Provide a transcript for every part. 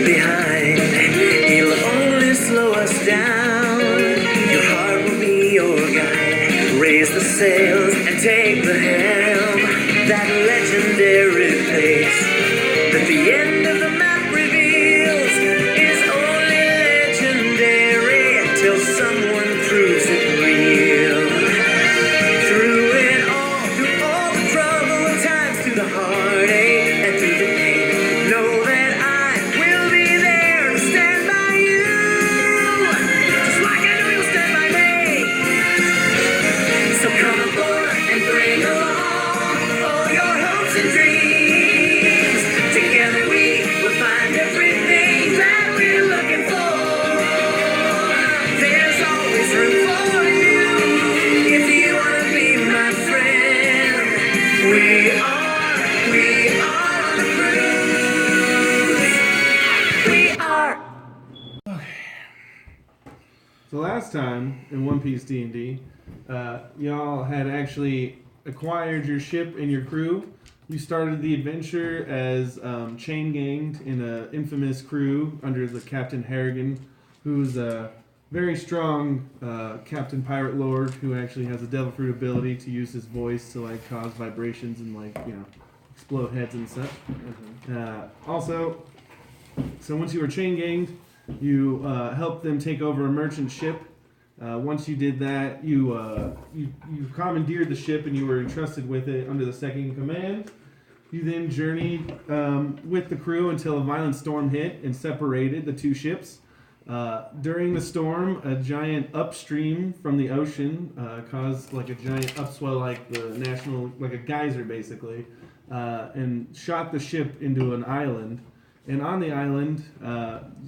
behind. He'll only slow us down. Your heart will be your guide. Raise the sails and take the helm. That legendary place that the end of the map reveals is only legendary until someone proves it real. Through all the trouble of times, through the heartache and through the pain, know that I will be there to stand by you, just like I know you'll stand by me. So come aboard and bring along all your hopes and dreams. Together we will find everything that we're looking for. There's always room for you if you want to be my friend. We are on the cruise. We are. So last time in One Piece D&D, y'all had actually acquired your ship and your crew. You started the adventure as chain ganged in an infamous crew under the Captain Harrigan, who's a very strong Captain Pirate Lord who actually has a Devil Fruit ability to use his voice to like cause vibrations and explode heads and such. Also, so once you were chain ganged, you helped them take over a merchant ship. Once you did that, you commandeered the ship and you were entrusted with it under the second in command. You then journeyed with the crew until a violent storm hit and separated the two ships. During the storm, a giant upstream from the ocean caused like a giant upswell, like a geyser basically, and shot the ship into an island. And on the island,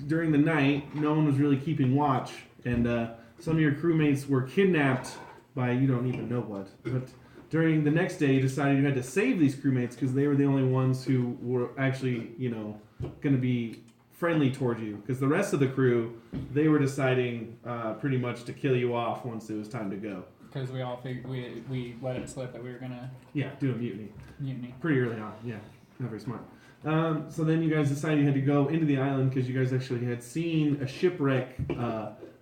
during the night, no one was really keeping watch, and some of your crewmates were kidnapped by you don't even know what. But during the next day, you decided you had to save these crewmates because they were the only ones who were actually, going to be friendly toward you. Because the rest of the crew, they were deciding pretty much to kill you off once it was time to go. Because we all figured we let it slip that we were gonna do a mutiny. Mutiny. Pretty early on. Yeah, not very smart. So then you guys decided you had to go into the island because you guys actually had seen a shipwreck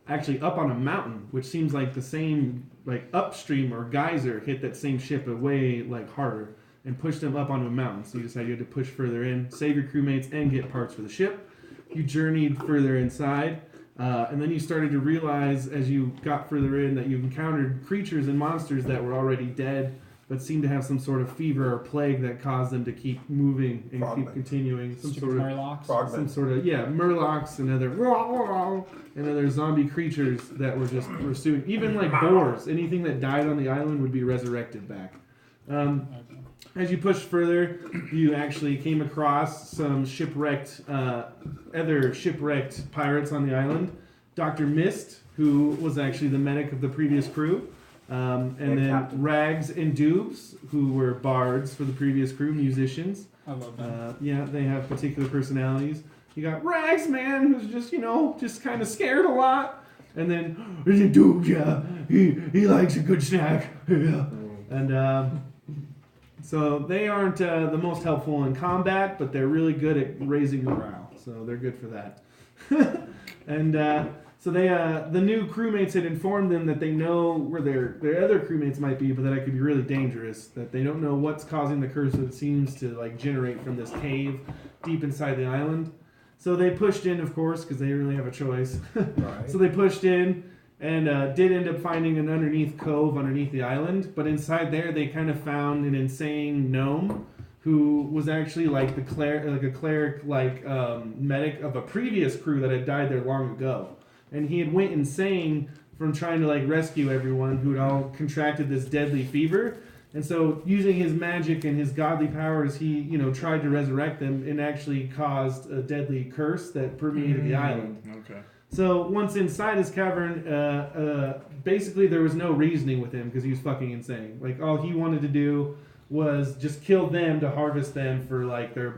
actually up on a mountain, which seems like the same upstream or geyser hit that same ship way harder and pushed them up onto a mountain. So you decided you had to push further in, save your crewmates, and get parts for the ship. You journeyed further inside, and then you started to realize as you got further in that you encountered creatures and monsters that were already dead, but seemed to have some sort of fever or plague that caused them to keep moving and keep continuing. Some sort of murlocs and other zombie creatures that were just pursuing. Even boars, anything that died on the island would be resurrected back. As you pushed further, you actually came across some other shipwrecked pirates on the island. Dr. Mist, who was actually the medic of the previous crew. And then Captain. Rags and Doobs, who were bards for the previous crew, musicians. I love them. They have particular personalities. You got Rags, man, who's just kind of scared a lot. And then Doobs, he likes a good snack. Yeah. And so they aren't the most helpful in combat, but they're really good at raising morale. So they're good for that. And so they, the new crewmates had informed them that they know where their other crewmates might be, but that it could be really dangerous. That they don't know what's causing the curse that seems to generate from this cave deep inside the island. So they pushed in, of course, because they didn't really have a choice. Right. So they pushed in and did end up finding an underneath cove underneath the island. But inside there, they kind of found an insane gnome who was actually a cleric, medic of a previous crew that had died there long ago. And he had went insane from trying to rescue everyone who had all contracted this deadly fever. And so using his magic and his godly powers, he, tried to resurrect them and actually caused a deadly curse that permeated the island. Okay. So once inside his cavern, basically there was no reasoning with him because he was fucking insane. All he wanted to do was just kill them to harvest them for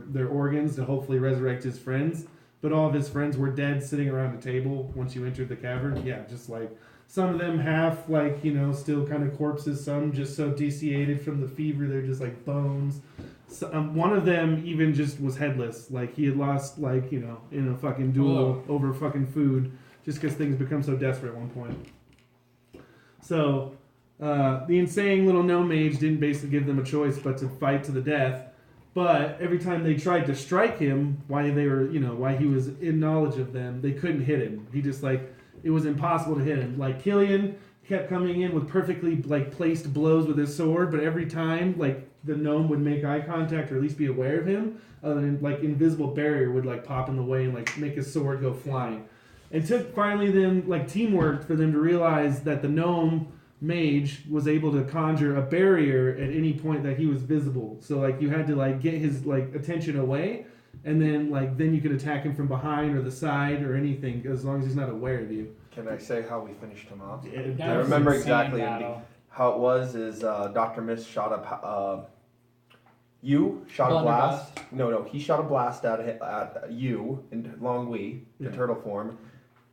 their organs to hopefully resurrect his friends. But all of his friends were dead sitting around the table once you entered the cavern. Yeah, just some of them half still kind of corpses, some just so desiccated from the fever they're just bones. one of them even just was headless. Like he had lost, like, in a fucking duel over fucking food, just because things become so desperate at one point. So the insane little gnome mage didn't basically give them a choice but to fight to the death. But every time they tried to strike him, while he was in knowledge of them, they couldn't hit him. He just it was impossible to hit him. Like Killian kept coming in with perfectly placed blows with his sword, but every time the gnome would make eye contact or at least be aware of him, invisible barrier would pop in the way and make his sword go flying. It took finally then teamwork for them to realize that the gnome mage was able to conjure a barrier at any point that he was visible. So you had to get his attention away, and then you could attack him from behind or the side or anything as long as he's not aware of you. Can I say how we finished him off? That I was remember insane exactly battle. how it was. Is Dr. Mist shot you shot a blast. No, he shot a blast at you in Longwy, the turtle form,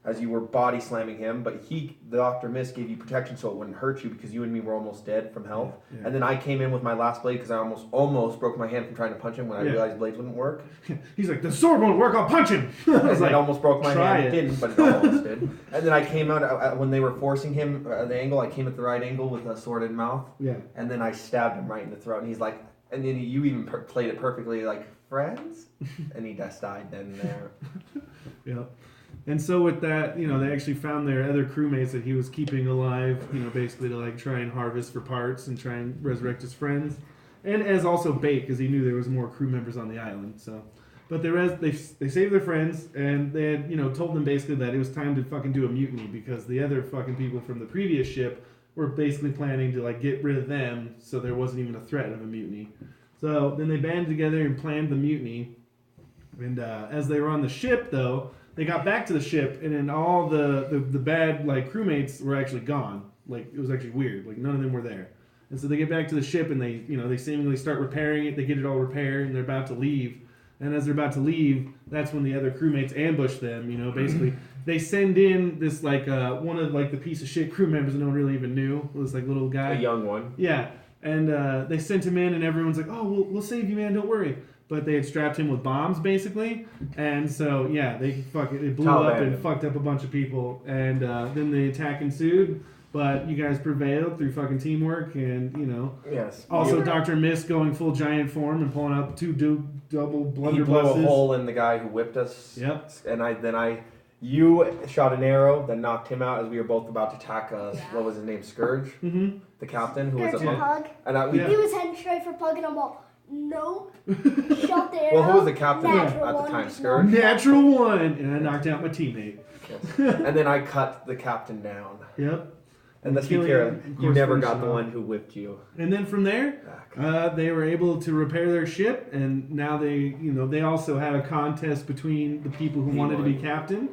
as you were body slamming him. But the Dr. Mist gave you protection so it wouldn't hurt you because you and me were almost dead from health. Yeah. And then I came in with my last blade because I almost broke my hand from trying to punch him when I realized blades wouldn't work. He's like, the sword won't work, I'll punch him. I was I almost broke my hand. It didn't, but it almost did. And then I came out when they were forcing him at the angle. I came at the right angle with a sword in mouth. Yeah. And then I stabbed him right in the throat. And he's like, and then you even played it perfectly, friends? And he just died then and there. Yeah. And so with that, they actually found their other crewmates that he was keeping alive, basically to try and harvest for parts and try and resurrect his friends. And as also bait, because he knew there was more crew members on the island. So, but they saved their friends, and they had, told them basically that it was time to fucking do a mutiny because the other fucking people from the previous ship were basically planning to get rid of them, so there wasn't even a threat of a mutiny. So then they banded together and planned the mutiny. And as they were on the ship, though, they got back to the ship, and then all the bad crewmates were actually gone. It was actually weird. None of them were there. And so they get back to the ship, and they seemingly start repairing it. They get it all repaired, and they're about to leave. And as they're about to leave, that's when the other crewmates ambush them. Basically they send in this one of the piece of shit crew members that no one really even knew. It was little guy, a young one. Yeah, and they sent him in, and everyone's like, "Oh, we'll save you, man. Don't worry." But they had strapped him with bombs, basically, and so it blew up and fucked up a bunch of people, and then the attack ensued. But you guys prevailed through fucking teamwork, and Yes. Also, Dr. Mist going full giant form and pulling out two double blunderbusses. He blew a hole in the guy who whipped us. Yep. And you shot an arrow that knocked him out as we were both about to attack what was his name, Scourge, the captain who was a monk. Pug. And he was heading straight for Pug, and I'm all, no. Shot the arrow. Well, who was the captain at the time, Scourge? Natural one, and I knocked out my teammate. Yes. And then I cut the captain down. Yep. And let's be clear, you never got the one who whipped you. And then from there, they were able to repair their ship, and now they also had a contest between the people who wanted to be captain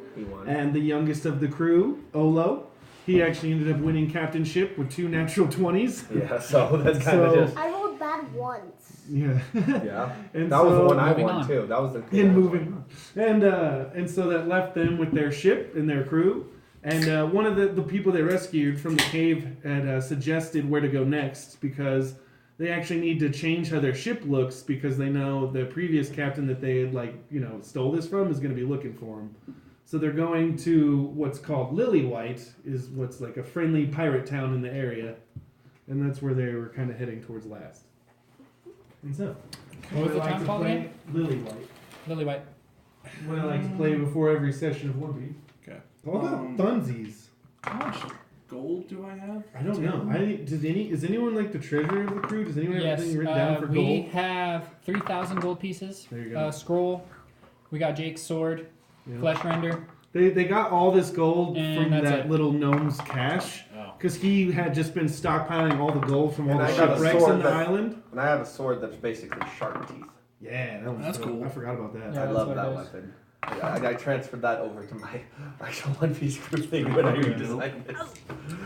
and the youngest of the crew, Olo. He actually ended up winning captainship with 2 natural 20s. Yeah, so that's kind of just... I rolled bad once. Yeah. Yeah. And that was the one I moving won on. too. That was the and moving on. And so that left them with their ship and their crew. And one of the people they rescued from the cave had suggested where to go next because they actually need to change how their ship looks because they know the previous captain that they had stole this from is going to be looking for them. So they're going to what's called Lillywhite, is what's a friendly pirate town in the area. And that's where they were kind of heading towards last. And so, What was the town called again? Lillywhite. Lillywhite. What I like to play before every session of One Piece. Okay. All about funsies. How much gold do I have? I don't know. Is anyone the treasurer of the crew? Does anyone have Yes, anything written down for we gold? have 3,000 gold pieces. There you go. Scroll. We got Jake's sword. Yeah. Flesh render. They got all this gold And from that's that it. little gnome's cache Oh. because he had just been stockpiling all the gold from all And the I got a shipwrecks sword on the that- island. And I have a sword that's basically shark teeth. Yeah, that was That's cool. I forgot about that. Yeah, I that's love what that it is. weapon. I transferred that over to my actual One Piece crew thing when I redesigned this.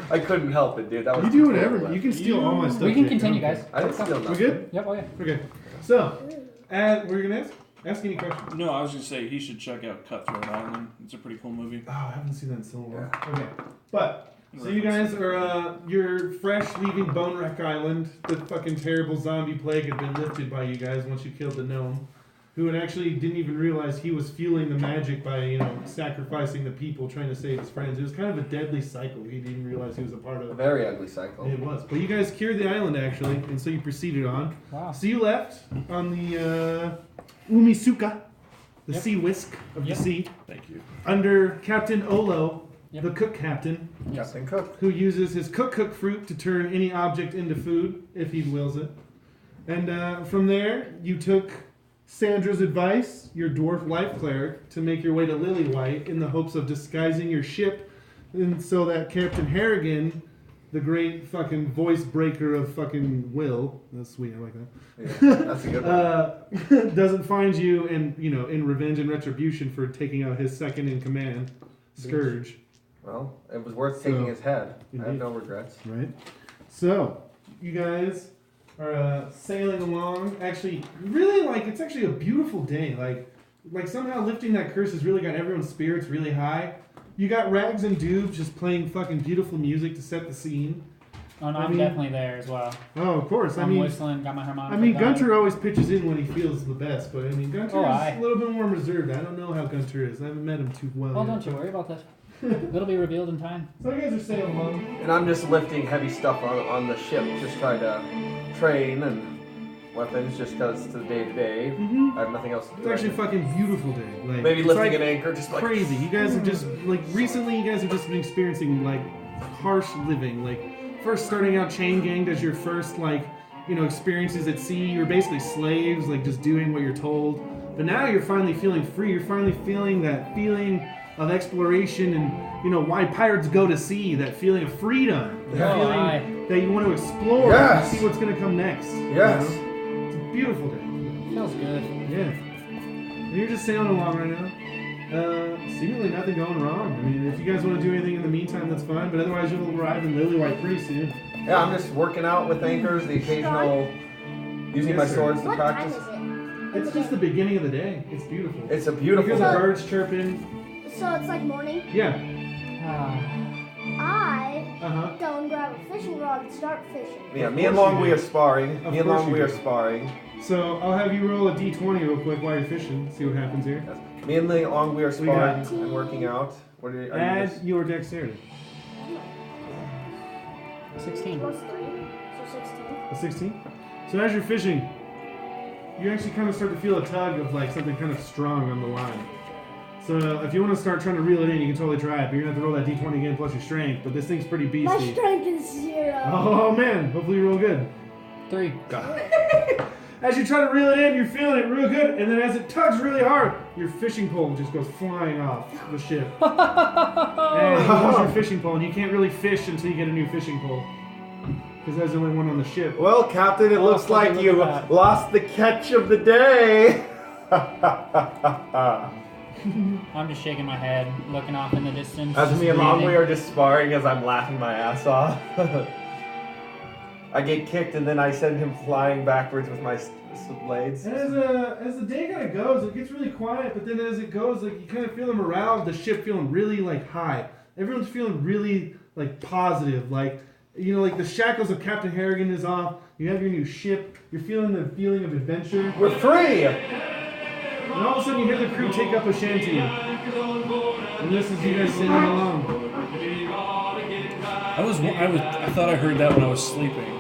I couldn't help it, dude. That was You do totally whatever. left. You can steal all my stuff. We can Jake. continue, I don't guys. I didn't steal care. nothing. We good? Yep, oh yeah. Okay. So, we're gonna ask any questions. No, I was gonna say he should check out Cutthroat Island. It's a pretty cool movie. Oh, I haven't seen that in so long. Okay, but So you guys are, you're fresh leaving Bone Wreck Island. The fucking terrible zombie plague had been lifted by you guys once you killed the gnome, who had actually didn't even realize he was fueling the magic by, sacrificing the people trying to save his friends. It was kind of a deadly cycle he didn't realize he was a part A of. very ugly cycle. It was. But you guys cured the island, actually, and so you proceeded on. Wow. So you left on the Umisuka, the Yep. sea whisk of Yep. the sea, Thank you. under Captain Olo, Yep. the cook captain, Captain Cook. who uses his cook fruit to turn any object into food if he wills it. And from there, you took Sandra's advice, your dwarf life cleric, to make your way to Lillywhite in the hopes of disguising your ship, and so that Captain Harrigan, the great fucking voice breaker of fucking Will, that's sweet, I like that. Yeah, that's a good one. Doesn't find you in revenge and retribution for taking out his second in command, Scourge. Well, it was worth taking his head. I have Indeed. no regrets. Right. So, you guys are sailing along. Actually, really it's actually a beautiful day. Like somehow lifting that curse has really got everyone's spirits really high. You got Rags and Doob just playing fucking beautiful music to set the scene. Oh, no, I I'm mean- definitely there as well. Oh, of course. I'm whistling, got my harmonica. Gunter always pitches in when he feels the best, but Gunter Oh, is aye. a little bit more reserved. I don't know how Gunter is. I haven't met him too well. Well, yet. don't you worry about that. It'll be revealed in time. So you guys are sailing along. And I'm just lifting heavy stuff on the ship, just trying to train and weapons, just because to the day to day. Mm-hmm. I have nothing else to do. It's actually a fucking beautiful day. Like, Maybe it's lifting like an anchor, just like crazy. You guys have just recently. You guys have just been experiencing harsh living. First starting out chain ganged as your first experiences at sea. You're basically slaves, just doing what you're told. But now you're finally feeling free. You're finally feeling that feeling of exploration and why pirates go to sea. That feeling of freedom. That Oh, feeling aye. that you want to explore Yes. and see what's going to come next. Yes. It's a beautiful day. Feels good. Yeah. And you're just sailing along right now. Seemingly nothing going wrong. I mean, if you guys want to do anything in the meantime, that's fine. But otherwise, you'll arrive in Lillywhite pretty soon. Yeah, I'm just working out with anchors, the occasional using my Yes, sir. swords to What time practice. is it? It's just the beginning of the day. It's beautiful. It's a You beautiful hear the day. birds chirping. So it's like morning. Yeah. I Uh-huh. go and grab a fishing rod and start fishing. Yeah, Of me and course you Longwee do. are sparring. Of Me and course you Longwee do. are sparring. So I'll have you roll a d20 real quick while you're fishing. See what happens here. Yes. Me and Longwee are We got- sparring and working out. What are you Add just- your dexterity. 16. Plus 3, so 16. A 16. So as you're fishing, you actually kind of start to feel a tug of something kind of strong on the line. So if you want to start trying to reel it in, you can totally try it. But you're gonna have to roll that d20 again plus your strength. But this thing's pretty My beastie. strength is 0. Oh man! Hopefully you roll good. 3. As you try to reel it in, you're feeling it real good, and then as it tugs really hard, your fishing pole just goes flying off the ship. And you lose your fishing pole, and you can't really fish until you get a new fishing pole. Because that's the only one on the ship. Well, Captain, it Oh, looks fucking like look you at that. lost the catch of the day. I'm just shaking my head, looking off in the distance. As just me and breathing. Longway are just sparring as I'm laughing my ass off. I get kicked and then I send him flying backwards with my blades. And as the day kind of goes, it gets really quiet. But then as it goes, you kind of feel the morale of the ship feeling really high. Everyone's feeling really positive. The shackles of Captain Harrigan is off. You have your new ship. You're feeling the feeling of adventure. We're free! And all of a sudden, you hear the crew take up a shanty. And this is you guys singing along. I thought I heard that when I was sleeping.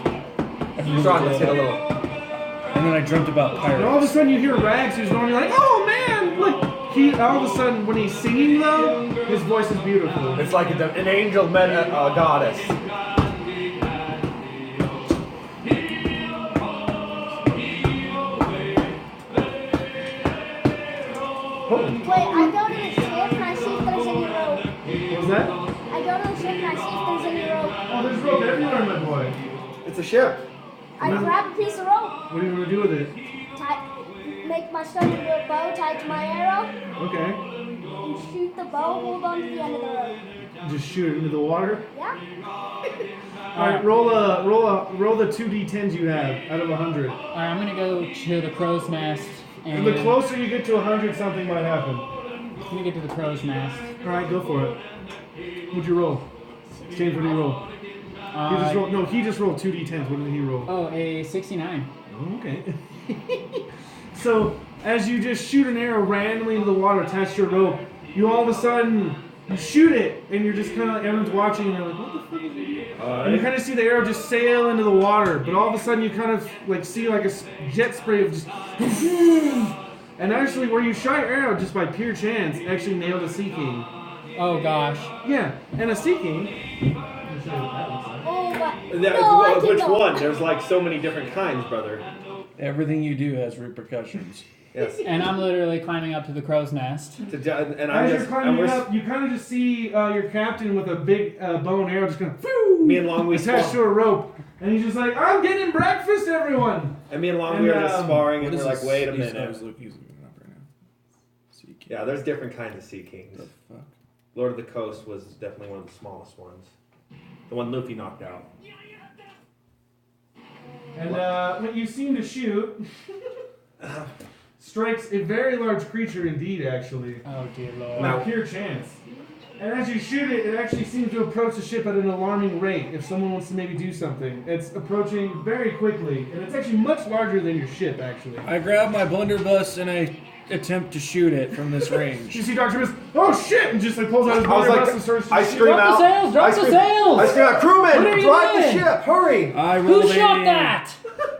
Sean, let's hit a little. And then I dreamt about And all of a pirates. sudden, you hear Rags, who's normally like, "Oh man!" All of a sudden, when he's singing though, his voice is beautiful. It's like an angel met a goddess. Wait, I go to the ship and I see if there's any rope. What was that? I go to the ship and I see if there's any rope. Oh, there's rope everywhere, my boy. It's a ship. I grab a piece of rope, What do you want to do with it? make my stone into a bow, tie it to my arrow, Okay. and shoot the bow, hold on to the end of the rope. Just shoot it into the water. Yeah? All right, roll the 2d10s you have out of 100. Alright, I'm gonna go to the crow's nest. And the closer you get to 100, something might happen. I'm gonna get to the crow's nest. All right, go for it. What'd you roll? James, what did he roll? He just rolled 2d10s. What did he roll? Oh, a 69. Okay. So, as you just shoot an arrow randomly into the water attached to a rope, you all of a sudden, you shoot it, and you're just kind of like, everyone's watching, and you're like, what the fuck is he doing? And you kind of see the arrow just sail into the water, but all of a sudden you kind of like see like a jet spray of just... And actually, where you shot your arrow just by pure chance, actually nailed a Sea King. Oh gosh. Yeah, and a Sea King... Oh my. Which one? There's like so many different kinds, brother. Everything you do has repercussions. Yes. And I'm literally climbing up to the crow's nest. And As you're climbing up, you kind of just see your captain with a big bow and arrow just kind of me and Longwee attached to a rope, and he's just like, "I'm getting breakfast, everyone." And me and Longwee are just sparring, and we're like, "Wait a minute." He's looking up right now. Sea King. Yeah, there's different kinds of Sea Kings. The fuck? Lord of the Coast was definitely one of the smallest ones. The one Luffy knocked out. And what you seem to shoot strikes a very large creature indeed, actually. Oh dear lord. By pure chance. And as you shoot it, it actually seems to approach the ship at an alarming rate if someone wants to maybe do something. It's approaching very quickly, and it's actually much larger than your ship, actually. I grab my blunderbuss and I attempt to shoot it from this range. You see Dr. Miss, oh shit, and just like pulls out his blunderbuss and starts to I shoot. scream out. Drop the sails! I scream out, crewman, What are you drive the doing? ship, hurry! I Who rolled shot that?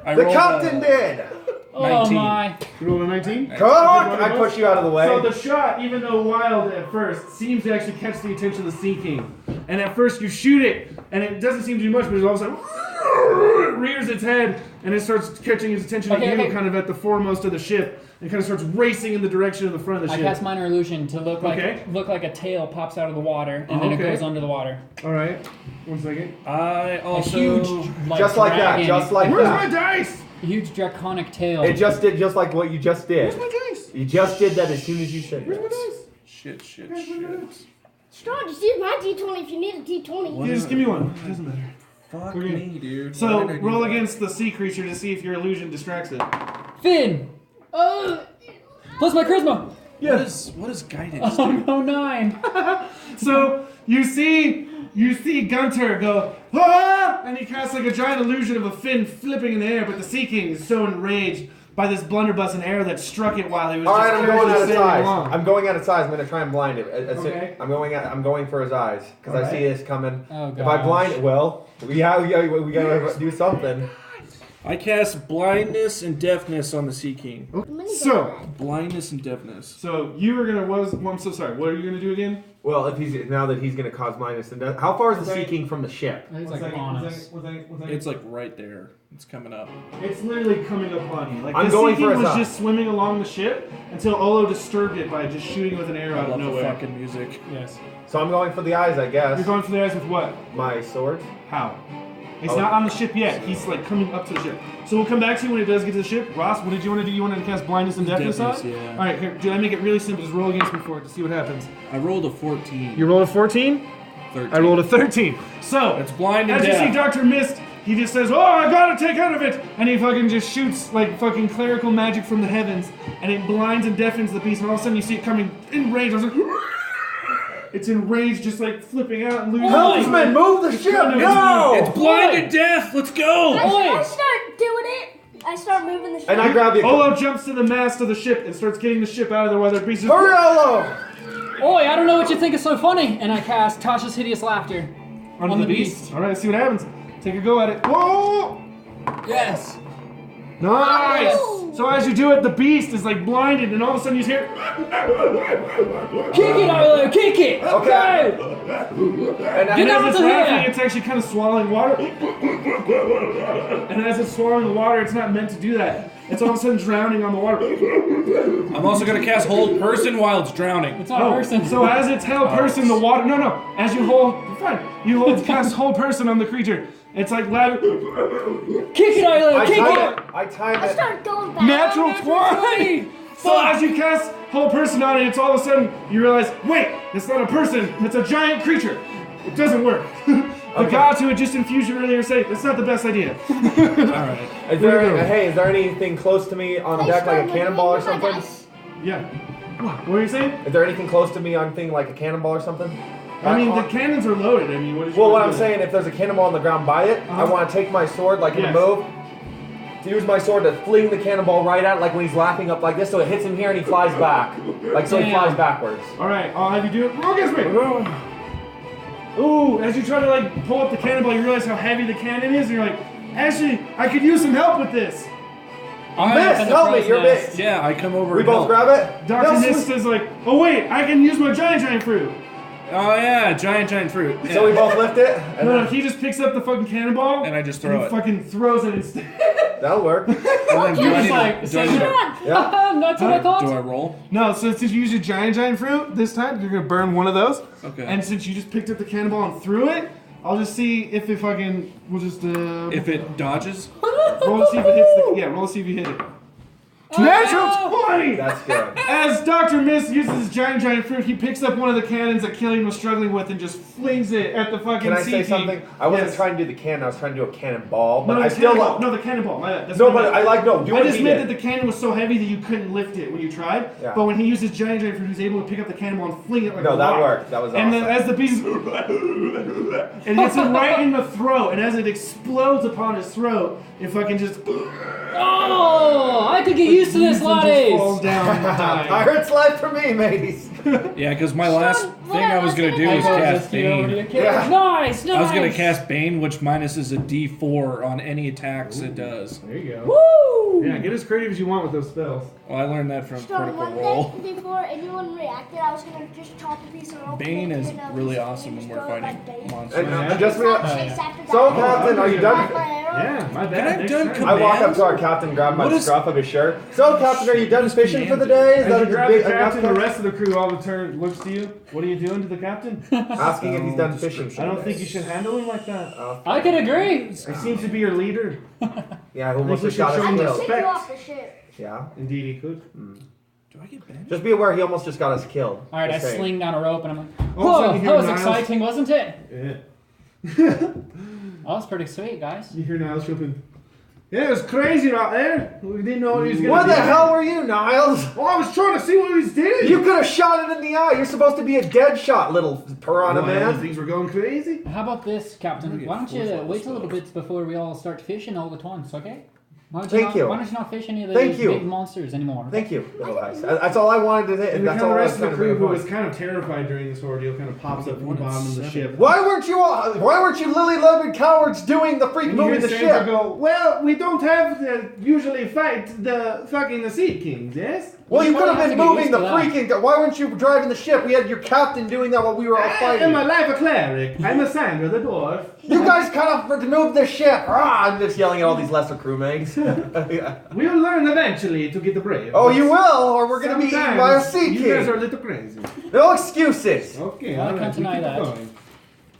The captain did! Oh 19. my. You rolled a 19? Come on! I push you out of the way. So the shot, even though wild at first, seems to actually catch the attention of the Sea King. And at first you shoot it, and it doesn't seem to do much, but all of a sudden it rears its head, and it starts catching his attention Okay, at you, okay. kind of at the foremost of the ship, and kind of starts racing in the direction of the front of the I ship. cast minor illusion to look Okay. like a tail pops out of the water, and then it Okay. goes under the water. All right, 1 second. I A also... huge, like, Just like that, dragon, just like Where's that. my dice? a huge draconic tail. It just did just like what you just did. Where's my dice? You just did that as soon as you said Where's my that. dice? Shit. Strong, just use my D20 if you need a D20. What? Yeah, just give me one. It doesn't matter. Fuck Okay. me, dude. So Why did I do roll that? against the sea creature to see if your illusion distracts it. Finn! Plus my charisma! What is guidance? Oh no, 9! So you see Gunter go, ah! And he casts like a giant illusion of a fin flipping in the air, but the Sea King is so enraged by this blunderbuss and arrow that struck it while he was Alright, just I'm going out of sailing size. along. I'm going out of size. I'm gonna try and blind it. Okay. I'm going for his eyes because I Alright. see this coming. Oh, If I blind it, well, we gotta do something. I cast blindness and deafness on the Sea King. So Blindness and deafness. So you were gonna I'm so sorry. What are you gonna do again? Well, if he's gonna cause blindness and death. How far is the Sea King from the ship? It's One like second, on one us. second, one second, one second. It's like right there. It's coming up. It's literally coming upon you. Like I'm the going Sea for King his was eye. just swimming along the ship until Olo disturbed it by just shooting with an arrow I out of love the nowhere. fucking music. Yes. So I'm going for the eyes, I You're guess. going for the eyes with what? My sword. How? It's Oh. not on the ship yet. He's like coming up to the ship. So we'll come back to you when it does get to the ship. Ross, what did you want to do? You wanted to cast blindness and deafness on? Deafness, yeah. All right, here, did I make it really simple? Just roll against me for it to see what happens. I rolled a 14. You rolled a 14? 13. I rolled a 13. So, It's blind and as you deaf. see Dr. Mist, he just says, oh, I gotta take out of it! And he fucking just shoots like fucking clerical magic from the heavens, and it blinds and deafens the beast, and all of a sudden you see it coming enraged. I was like, it's enraged, just like flipping out and losing. Helmsman, move the ship! trying to- No! It's blind and deaf. Let's go. I start doing it. I start moving the ship. And I grab the. Olo jumps to the mast of the ship and starts getting the ship out of there while their beast is. Hurry, Olo! Oi, I don't know what you think is so funny! And I cast Tasha's Hideous Laughter. Onto on the the beast. beast. All right, let's see what happens. Take a go at it. Whoa! Yes! Nice! Oh. So as you do it, the beast is like blinded, and all of a sudden you hear. Kick it, Ilo! Kick it! Okay. Go! And Get And out as it's of here! laughing, it's actually kind of swallowing water. And as it's swallowing the water, it's not meant to do that. It's all of a sudden drowning on the water. I'm also gonna cast hold person while it's drowning. It's not a person. So as it's held person, the water. No. As you hold. Fine. You hold cast hold person on the creature. It's like loud. Kick it, Ilo! I Kick time it! it. I time I it. start going back. Natural 20! So as you cast whole person on it, it's all of a sudden you realize, wait, it's not a person, it's a giant creature. It doesn't work. The gods who had just infused you earlier say, that's not the best idea. Alright. Is there anything close to me on deck, like a cannonball or something? Yeah. What were you saying? Is there anything close to me on thing like a cannonball or something? I mean, the cannons are loaded. I mean, what is Well, what I'm saying, if there's a cannonball on the ground by it, I want to take my sword, like in a move, to use my sword to fling the cannonball right at, like when he's laughing up like this, so it hits him here and he flies back. Like, so he flies backwards. Alright, I'll have you do it. Roll against me! Ooh, as you try to like pull up the cannonball, you realize how heavy the cannon is, and you're like, actually, I could use some help with this. Miss, help me, you're big. Yeah, I come over. We both grab it? Dr. Mist is like, oh wait, I can use my giant fruit. Oh yeah, giant fruit. Yeah. So we both lift it? And No, he just picks up the fucking cannonball and I just throw and it. Fucking throws it instead. That'll work. You're just like, say that. Yeah. That's what I thought. Do I roll? No, so since you use your giant fruit this time, you're gonna burn one of those. Okay. And since you just picked up the cannonball and threw it, I'll just see if it fucking, we'll just, If it dodges? roll to see if it hits the, roll to see if you hit it. Natural 20! That's good. As Dr. Mist uses his giant fruit, he picks up one of the cannons that Killian was struggling with and just flings it at the fucking Can I sea say king. something? I wasn't Yes. trying to do the cannon, I was trying to do a cannonball, but No, I the still cannonball. No, the cannonball. My bad. That's No, my but bad. I do I what just he meant did. that the cannon was so heavy that you couldn't lift it when you tried. Yeah. But when he used his giant fruit, he was able to pick up the cannonball and fling it like a No, that rock. worked. That was And awesome. then as the pieces, it hits him right in the throat, and as it explodes upon his throat, it fucking just Oh, I could get used to this, just falls laddies. down and dies. Pirate's life for me, mateys. Yeah, because my last thing I was gonna do I was go cast rescue over to Bane. the kid. Yeah. Nice. I was gonna cast Bane, which minuses a D4 on any attacks it does. There you go. Woo! Yeah, get as creative as you want with those spells. Well, I learned that from Start Critical one Role. day before anyone reacted, I was gonna just chop a piece of rope. Bane and is then I was really gonna awesome when just we're throw it fighting like Bane. monsters. And just me. Not chase after that. So, Captain, are you Like done? my arrow. Yeah, my bad. Can I Next done time. I walk up to our captain, grab my What is- scruff of his shirt. So, Captain, are you done fishing for the day? Is As that you a grab big the captain, the enough? rest of the crew all return looks to you. What are you doing to the captain? Asking if he's done fishing for I the don't think day. you should handle him like that. I can agree. He seems to be your leader. Yeah, who almost we just should got show us him I can killed. take you respect. off the ship. Yeah. Indeed, he could. Do I get banished? Just be aware, he almost just got us killed. All right, I Just saying. sling down a rope and I'm like, All of a whoa, sudden you that hear was Niles- exciting, wasn't it? Yeah. That was pretty sweet, guys. You hear Niles jumping. Yeah, it was crazy out there. We didn't know what he was gonna What do. the hell were you, Niles? Well, I was trying to see what he was doing. You could have shot it in the eye. You're supposed to be a dead shot, little piranha man. Things were going crazy. How about this, Captain? get Why don't you force wait a little spells. bit before we all start fishing all at once, okay? Why don't Thank not, you. Why don't you not fish any of Thank those you. big monsters anymore? Thank you, little guys. That's all I wanted to say. And That's the all I rest was of the trying to crew, bring who across. was kind of terrified during this ordeal, kind of pops up from the bottom of the ship. Why weren't you lily-livered cowards doing the freak And moving you the hear Sandra ship? go, well, we don't have to usually fight the fucking the Sea Kings, yes? Well, you You could have probably been have to get moving the used to that. freaking. Why weren't you driving the ship? We had your captain doing that while we were all I am fighting. a life a cleric. I'm a Sandra the dwarf. You guys kind of moved the ship. Ah, I'm just yelling at all these lesser crewmates. Yeah. We'll learn eventually to get the brave. Oh, you will, or we're gonna be eaten by a Sometimes sea You guys are a king. little crazy. No excuses. Okay, I all can't right, we deny keep that. going.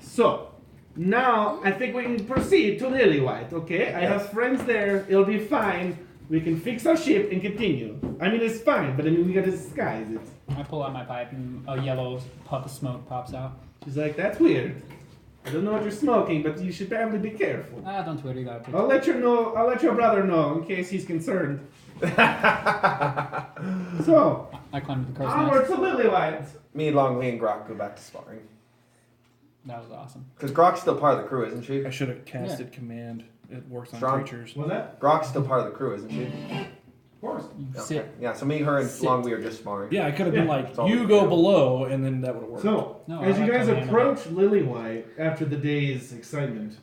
So, now I think we can proceed to Lilywhite, okay? I have friends there. It'll be fine. We can fix our ship and continue. I mean, it's fine, but I mean, we gotta disguise it. I pull out my pipe and a yellow puff of smoke pops out. She's like, that's weird. I don't know what you're smoking, but you should probably be careful. Ah, don't worry about it. I'll let your brother know in case he's concerned. So, I climbed the crow's onward nest. to Lilywhite. Me, Longley, and Grok go back to sparring. That was awesome. Because Grok's still part of the crew, isn't she? I should have casted command. It works on Strong. creatures. Was that? Grok's still part of the crew, isn't she? Of course. You Okay. sit. Yeah, so me, her, and Sit. Longley are just sparring. Yeah, I could have been Yeah. like, It's all you we go do. below, and then that would have worked. So, No, as I you like guys to handle approach Lilywhite after the day's excitement,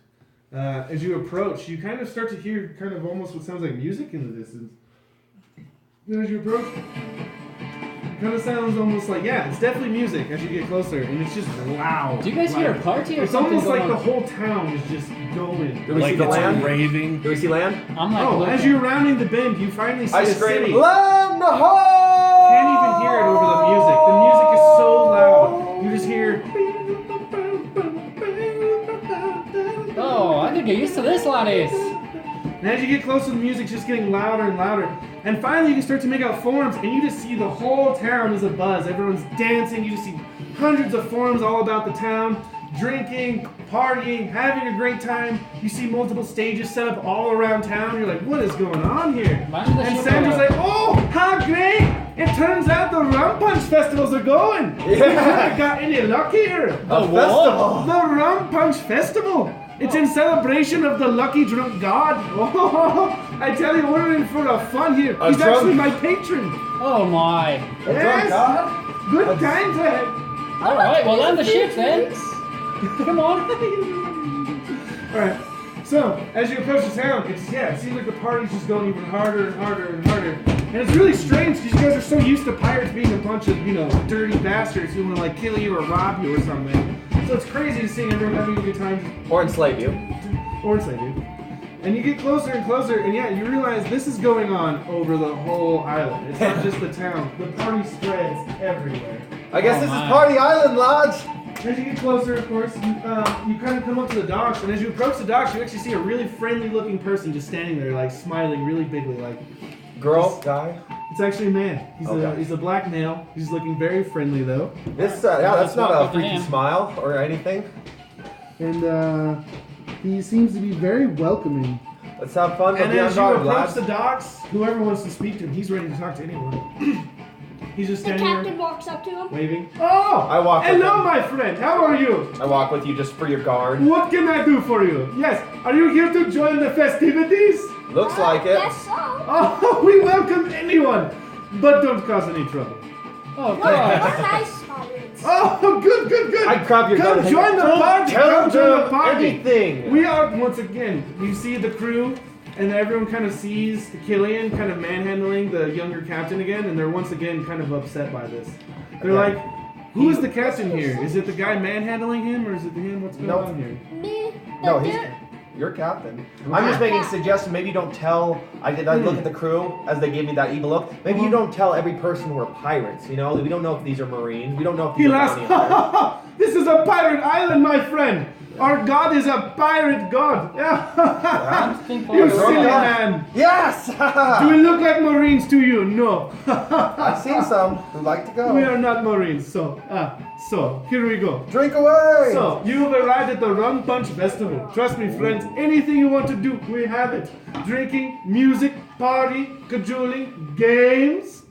as you approach, you kind of start to hear kind of almost what sounds like music in the distance. And as you approach, it kind of sounds almost like, yeah, it's definitely music as you get closer, and it's just loud. Do you guys hear a party or It's something almost like going the on? whole town is just going. Do we like see the it's land? raving. Do we see land? I'm like, Oh, looking. as you're rounding the bend, you finally see I a scream, city. land ho! Can't even hear it over the music. The music is so loud. You just hear. Oh, I could get used to this, laddies. And as you get closer, the music's just getting louder and louder. And finally, you can start to make out forms, and you just see the whole town is abuzz. Everyone's dancing. You just see hundreds of forms all about the town, drinking, partying, having a great time. You see multiple stages set up all around town. You're like, what is going on here? Imagine the And ship Sandra's going like, oh, how great! It turns out the Rum Punch Festivals are going. Yeah. Got any luck here? A festival. The Rum Punch Festival. It's in celebration of the lucky drunk god. Oh, I tell you, we're in for a fun here. A He's drunk- actually my patron. Oh my. A drunk god? Good times ahead. All right, well land the ship then. Come on. All right. So as you approach the town, it seems like the party's just going even harder and harder and harder. And it's really strange because you guys are so used to pirates being a bunch of, dirty bastards who want to like kill you or rob you or something. So it's crazy to see everyone having a good time. Or enslave you. Or enslave you. And you get closer and closer, and you realize this is going on over the whole island. It's not just the town. The party spreads everywhere. I guess Oh, this my. is Party Island, lads. As you get closer, of course, you kind of come up to the docks, and as you approach the docks, you actually see a really friendly-looking person just standing there, like smiling really bigly, like. Girl, guy. It's actually a man. He's a black male. He's looking very friendly though, This, that's not walk a up to freaky him. smile or anything. and he seems to be very welcoming. Let's have fun. And Be on as you guard, approach lads. the docks, whoever wants to speak to him, he's ready to talk to anyone. He's just The standing captain there walks up to him. waving. Oh! I walk with Hello, him. my friend. How are you? I walk with you just for your guard. What can I do for you? Yes. Are you here to join the festivities? Looks like it. Yes, so. Oh, we welcome anyone, but don't cause any trouble. Oh We're god. nice pirates. Oh, good, good, good. I grab your Come gun. join the party. Tell Come join the them party. anything. We are, once again, you see the crew, and everyone kind of sees Killian kind of manhandling the younger captain again, and they're once again kind of upset by this. They're Yeah. like, who is the captain here? Is it the guy manhandling him, or is it him? What's going Nope. on here? Me. No, the he's dude- your captain. I'm just making a suggestion. Maybe you don't tell. I look at the crew as they gave me that evil look. Maybe you don't tell every person we're pirates. We don't know if these are Marines. We don't know if He these are laughs. bounty hunters. This is a pirate island, my friend. Our god is a pirate god. Think You forward. silly God. man. Yes. Do we look like Marines to you? No. I've seen some who like to go. We are not Marines, so here we go. Drink away. So, you have arrived at the Rum Punch Festival. Trust me, friends, anything you want to do, we have it. Drinking, music, party, cajoling, games.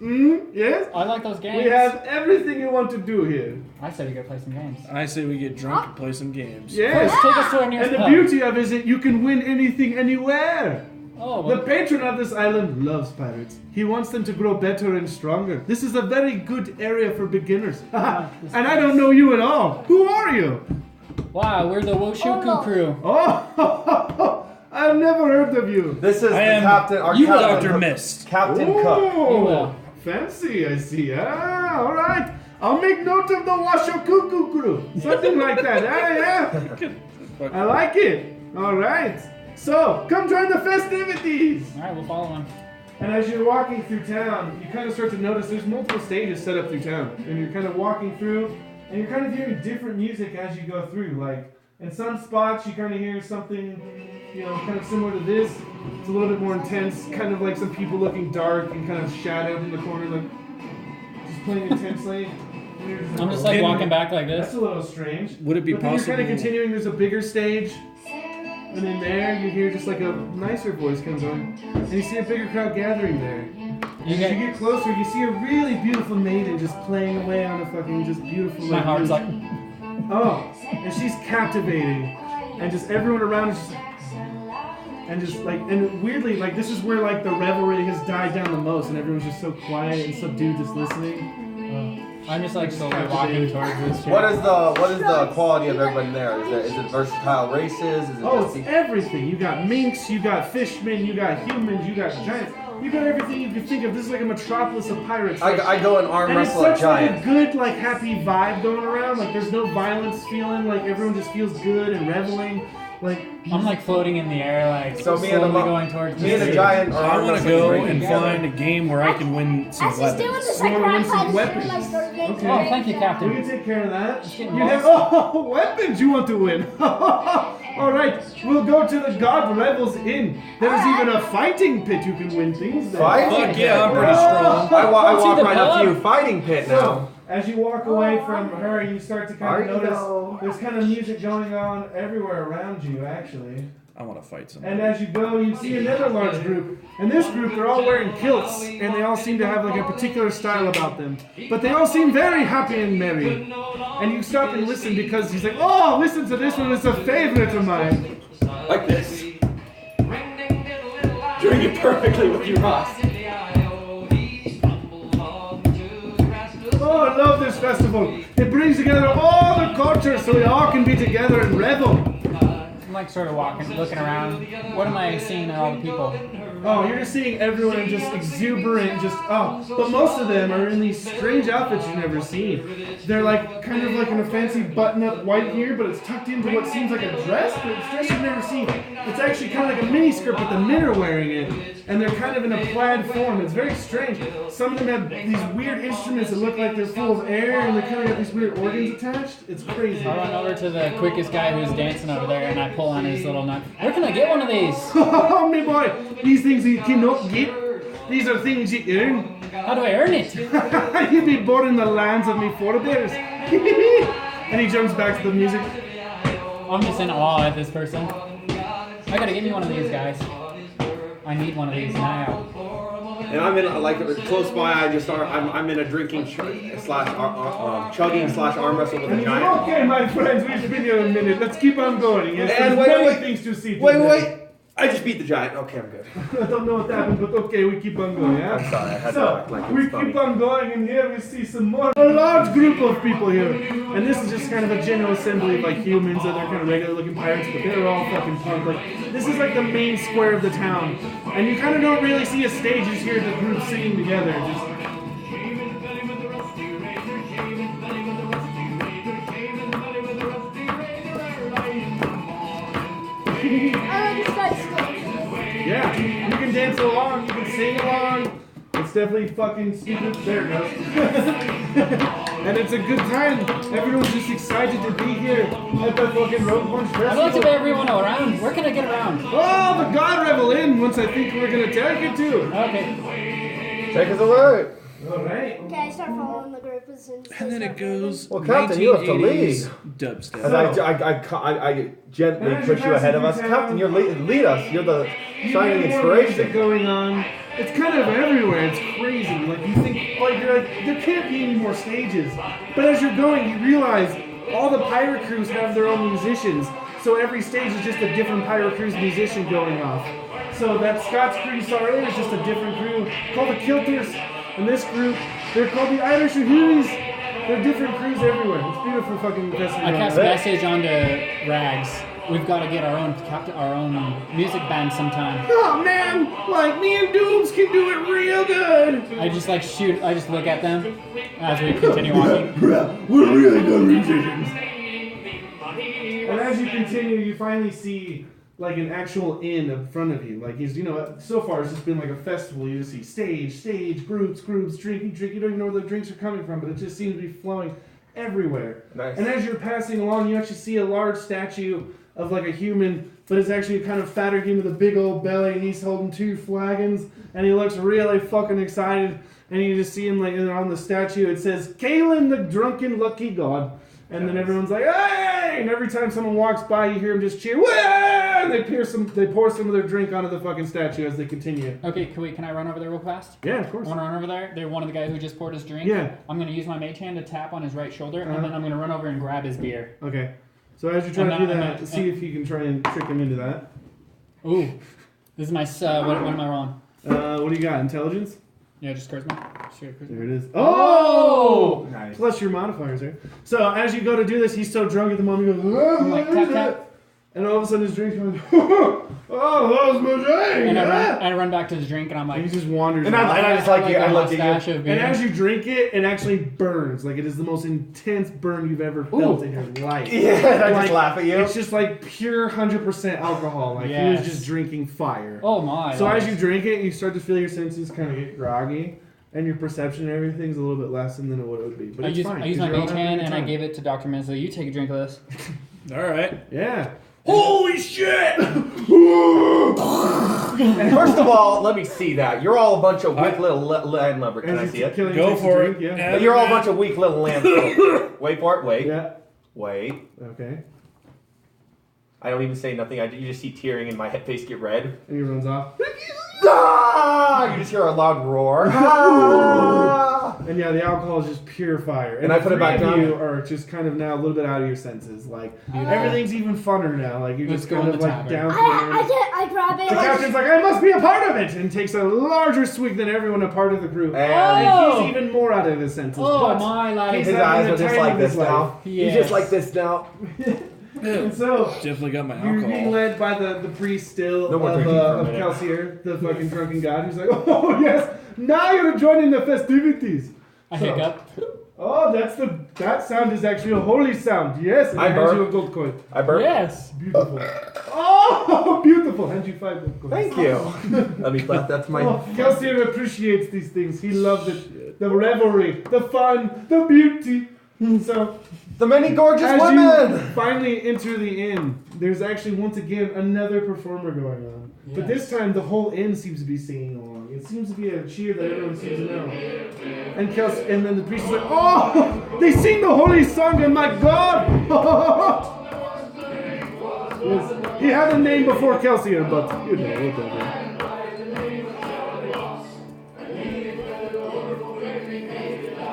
Yes? I like those games. We have everything you want to do here. I said we go play some games. I say we get drunk and play some games. Yes? First, take us to our nearest And the pub. beauty of it is that you can win anything, anywhere. Oh, The well, patron of this island loves pirates. He wants them to grow better and stronger. This is a very good area for beginners. And I don't know you at all. Who are you? wow, we're the Washoku Oh, no. Crew. Oh, I've never heard of you. This is I the am captain. Our you captain, Dr. Mist. Captain Cook. Oh, fancy, I see. Ah, all right. I'll make note of the Washoku Crew. Something like that. Yeah. I like it. All right. So, come join the festivities. Alright, we'll follow him. And as you're walking through town, you kind of start to notice there's multiple stages set up through town. And you're kind of walking through, and you're kind of hearing different music as you go through. Like, in some spots, you kind of hear something, kind of similar to this. It's a little bit more intense, kind of like some people looking dark and kind of shadowed in the corner, like, just playing intensely. I'm just like walking back like That's this. a little strange. Would it be But then you're kind of possible- continuing, there's a bigger stage. And in there, you hear just like a nicer voice comes on. And you see a bigger crowd gathering there. And as you get closer, you see a really beautiful maiden just playing away on a fucking just beautiful My heart's like, oh, and she's captivating. And just everyone around is just and weirdly, like this is where like the revelry has died down the most and everyone's just so quiet and subdued just listening. I'm just like slowly walking towards this shit. What is the quality of everybody there? Is it versatile races? Is it Oh, just it's everything. You got minks, you got fishmen, you got humans, you got giants. You got everything you can think of. This is like a metropolis of pirates. I go and arm and it's wrestle a such like a giant. good, like happy vibe going around. Like there's no violence feeling. Like everyone just feels good and reveling. Like I'm like floating in the air, like So me and slowly the going towards me and this the dude. giant are I arm want to wrestling go right and together. find a game where I can win some As he's doing weapons. this, You I wanna grab win some my sword weapons? and I start getting Okay. Oh, thank you, we Captain. can take care of that. getting You have weapons you want to win. All right, we'll go to the God Rebels Inn. There's even a fighting pit you can win things there. Fighting Fuck yeah, I'm pit. pretty strong. I walk the right up to pub. you. Fighting pit now. So, as you walk away from her, you start to kind of Are you notice though? there's kind of music going on everywhere around you, actually. I want to fight somebody. And as you go, you see another large group. And this group, they're all wearing kilts, and they all seem to have like a particular style about them. But they all seem very happy and merry. And you stop and listen because he's like, oh, listen to this one, it's a favorite of mine. Like this. Doing it perfectly with you, Ross. Oh, I love this festival. It brings together all the cultures so we all can be together and revel. I'm like sort of walking, looking around. What am I seeing in all the people? Oh, you're just seeing everyone just exuberant, but most of them are in these strange outfits you've never seen. They're like, kind of like in a fancy button-up white gear, but it's tucked into what seems like a dress, but it's a dress you've never seen. It's actually kind of like a mini skirt, but the men are wearing it, and they're kind of in a plaid form. It's very strange. Some of them have these weird instruments that look like they're full of air, and they kind of got these weird organs attached. It's crazy. I run over to the quickest guy who's dancing over there, and I pull on his little nut. Where can I get one of these? Oh, me boy, these things you cannot get. These are things you earn. How do I earn it? You'd be born in the lands of me forebears. And he jumps back to the music. I'm just in awe at this person. I gotta give me one of these guys. I need one of these now. And I'm in like close by. I'm in a drinking slash chugging slash arm wrestle with a giant. Okay, my friends, we've been here a minute. Let's keep on going. Yes, And there's many wait. things to see. Wait. I just beat the giant. Okay, I'm good. I don't know what happened, but okay, we keep on going, yeah? I'm sorry, I had to act like we it's funny. keep on going, and here we see some more. A large group of people here. And this is just kind of a general assembly of like humans, and they're kind of regular looking pirates, but they're all fucking pumped. Like, this is like the main square of the town. And you kind of don't really see a stage, you just hear the group singing together. Yeah, you can dance along, you can sing along. It's definitely fucking stupid. There it goes. And it's a good time. Everyone's just excited to be here at the fucking Rum Punch Festival. I'd like to get everyone around. Where can I get around? Oh, the God Revel Inn, once I think we're gonna take it to. Okay. Take us away. Alright. Okay, I start following the group as soon as And then they it start moving. goes. Well, Captain, you have to 1980s dubstep. And I gently As you're push you ahead of us. passing through Captain, town, lead us. You're the shining More music inspiration. going on. It's kind of everywhere. It's crazy. Like you think, like you're like, there can't be any more stages. But as you're going, you realize all the pirate crews have their own musicians. So every stage is just a different pirate crew's musician going off. So that Scots crew you saw earlier is just a different crew called the Kilters. And this group, they're called the Irish Hooties. They're different crews everywhere. It's beautiful fucking festival. I cast a message onto Rags. We've got to get our own music band sometime. Oh man, like me and Dooms can do it real good. I just look at them as we continue walking. We're really good musicians. And as you continue, you finally see like an actual inn in front of you. Like, so far it's just been like a festival. You just see stage, groups, drinking. You don't even know where the drinks are coming from, but it just seems to be flowing everywhere. Nice. And as you're passing along, you actually see a large statue of like a human, but it's actually a kind of fatter human with a big old belly, and he's holding 2 flagons, and he looks really fucking excited. And you just see him like on the statue. It says, "Kalen, the drunken lucky god." And then everyone's like, "Hey!" And every time someone walks by, you hear them just cheer, "Way!" And they pour some of their drink onto the fucking statue as they continue. Okay, can I run over there real fast? Yeah, of course. I want to run over there. They're one of the guys who just poured his drink. Yeah. I'm going to use my mage hand to tap on his right shoulder, and then I'm going to run over and grab his beer. Okay. So as you're trying to do And that, see if you can try and trick him into that. Ooh. This is my, what am I rolling? What do you got? Intelligence? Yeah, just charisma. Straight charisma. There it is. Oh! Nice. Plus your modifiers there. So as you go to do this, he's so drunk at the moment, he goes, I'm like, tap, tap. and all of a sudden his drink's going, oh, that was my drink! And I run back to the drink, and I'm like, And he just wanders And off. I just like you. I looked at you. of beer. And as you drink it, it actually burns. Like, it is the most intense burn you've ever felt in your life. Yeah, I Like, just laugh at you. It's just like pure 100% alcohol. Like, he was Yes. just drinking fire. Oh my. So as you drink it, you start to feel your senses kind of get groggy, and your perception and everything's a little bit less than what it would be. But I it's use fine. my 'cause you're all mage having a hand good and I time. gave it to Dr. Minsley. You take a drink of this. All right. Yeah. Holy shit! First of all, let me see that. You're all a bunch of weak little landlubber. Can I As see you it? killing Go takes a for drink, it. Yeah. But you're all a bunch of weak little lambs. Wait for it. Wait. Yeah. Wait. Okay. I don't even say nothing. You just see tearing in my face get red. And he runs off. Ah! You just hear a loud roar. Ah! And yeah, the alcohol is just pure fire. And I put it back down. You are just kind of now a little bit out of your senses. Like everything's even funner now. Like you're just kind of like down. I grab it. The captain's like, I must be a part of it, and takes a larger swig than everyone a part of the group. And he's even more out of his senses. But my laddie. His eyes are just like this now. Yes. He's just like this now. And so Definitely got my you're being alcohol. led by the priest still No more drinking for a of minute. Kelsier, the fucking drunken god. He's like, oh yes, now you're joining the festivities. I hiccup. Oh, that sound is actually a holy sound. Yes, and I it hands you a burp. gold coin. I burp. Yes. Beautiful. Oh, beautiful. Hand you 5 gold coins. Thank you. Let me clap. That's my. Oh, Kelsier appreciates these things. He loves it. The revelry, the fun, the beauty. So, The many gorgeous as women. you finally enter the inn, there's actually once again another performer going on. But this time the whole inn seems to be singing along. It seems to be a cheer that everyone seems to know. And then the priest is like, oh, they sing the holy song, and my God! Yes. He had a name before Kelsier, but you know, whatever.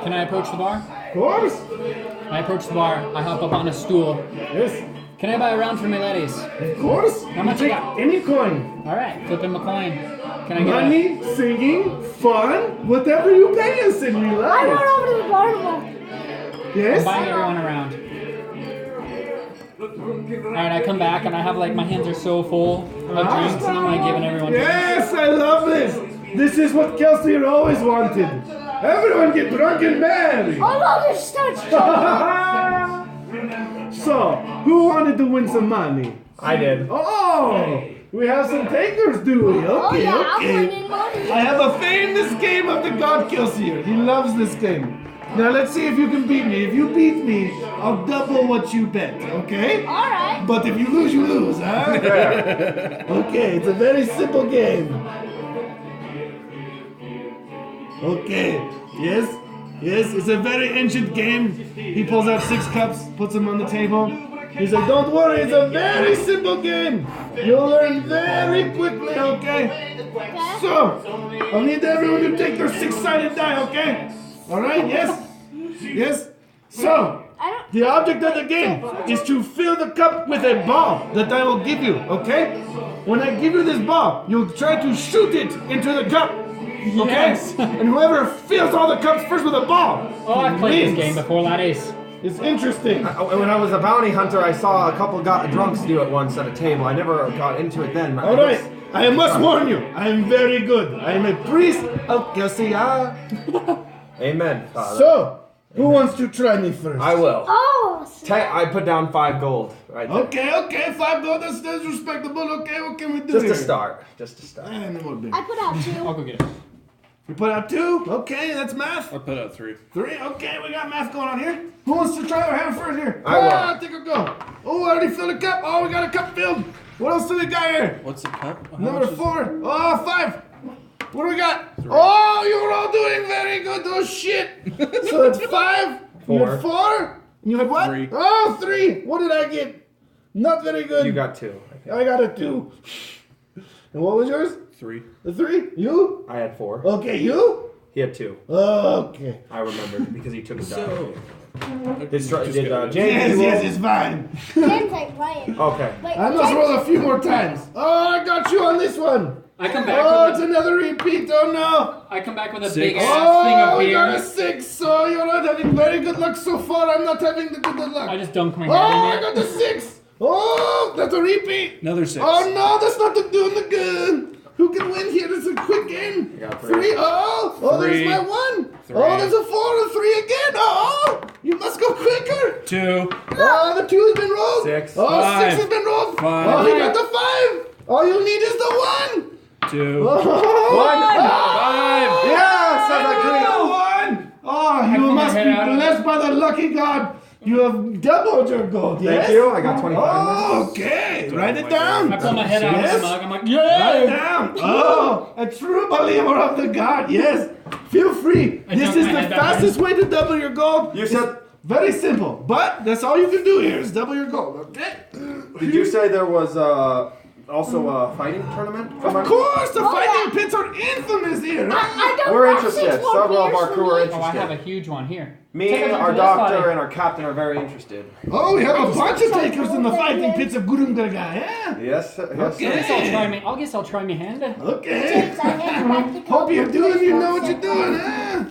Can I approach the bar? Of course. I approach the bar. I hop up on a stool. Yes. Can I buy a round for my ladies? Of course. How much you you take got? any coin. All right, flip him a coin. Can I get Money, singing, fun, whatever you pay us, and we love I it. run over to the bar. I'm Yes. buying everyone a round. Alright, I come back and I have like my hands are so full of drinks and I'm like giving everyone drinks. Yes, I love this. This is what Kelsier always wanted. Everyone get drunk and merry. Oh no, this starts choking. So, who wanted to win some money? I did. Oh, we have some takers, do we? Oh Okay, yeah, I'm okay. winning money. I have a famous game of the God Kelsier. He loves this game. Now let's see if you can beat me. If you beat me, I'll double what you bet, okay? Alright. But if you lose, huh? Okay, it's a very simple game. Okay, yes, it's a very ancient game. He pulls out 6 cups, puts them on the table. He's like, don't worry, it's a very simple game. You'll learn very quickly, okay? So, I'll need everyone to take their 6-sided die, okay? Alright, yes? Yes? So, the object of the game is to fill the cup with a ball that I will give you, okay? When I give you this ball, you'll try to shoot it into the cup, okay? Yes. And whoever fills all the cups first with a ball, Oh, I've played wins. this game before, laddies. It's interesting. When I was a bounty hunter, I saw a couple drunks do it once at a table. I never got into it then. All right, I must warn you, I am very good. I am a priest of Kelsier. Amen, Father. So, who wants to try me first? I will. Oh, I put down 5 gold. Right there. Okay, 5 gold, that's respectable. Okay, what can we do Just here? to start. Just to start. And what big? I put out 2. I'll go get it. We put out 2. Okay, that's math. I put out 3. 3. Okay, we got math going on here. Who wants to try their hand first here? I will. I'll take a go. Oh, I already filled a cup. Oh, we got a cup filled. What else do we got here? What's the cup? How Number much is- 4. Oh, 5. What do we got? 3. Oh, you're all doing very good. Oh, shit. So that's 5. You 4. had 4. You had what? 3. Oh, 3. What did I get? Not very good. You got 2. I think. I got a 2. And what was yours? 3. The 3? You? I had 4. Okay, you? He had 2. Okay. I remembered because he took a die. So, James? Yes, it's fine. James like playing. Okay. Like, I must roll a few more times. Oh, I got you on this one. I come back Oh, with it's another repeat. Oh, no. I come back with a 6. big ass thing Oh, of we got a beer. 6. So you're not having very good luck so far. I'm not having the good luck. I just dunk my Oh, head I in got it. the 6. Oh, that's a repeat. another 6. Oh, no, that's not the doing the good. Who can win here? It's a quick game. I got 3. 3. Oh, there's 3. my 1. 3. Oh, there's a 4 and 3 again. Oh, you must go quicker. 2. Oh, the 2 has been rolled. 6. Oh, 5. 6 has been rolled. 5. Oh, you got the 5. All you need is the 1. 2. Oh, 5. yes, Sounds like the 1. Oh, you put my must be head out. blessed by the lucky God. You have doubled your gold. Yes? Thank you. I got 25. Oh, okay. Write it down. I pull my head out of Yes. the mug. I'm like, Write it yeah! down. Oh, a true believer of the God. Yes. Feel free. I This dunked is my the head back fastest way to double your gold. You said Very simple, but that's all you can do here is double your gold. Okay. Did you say there was also a fighting tournament? Of course, the fighting pits are infamous here. I don't We're have 6 interested. more Several of beers our for crew are me. Oh, I interested. have a huge one here. Me, Take it our to this doctor, body. and our captain are very interested. Oh, we have a bunch of Like takers in the all fighting day. pits of Gurungaga, yeah? Yes, yes. Okay. I guess I'll try me hand. Okay. James, I hand back the Hope you're cup. doing, you know what you're doing, huh?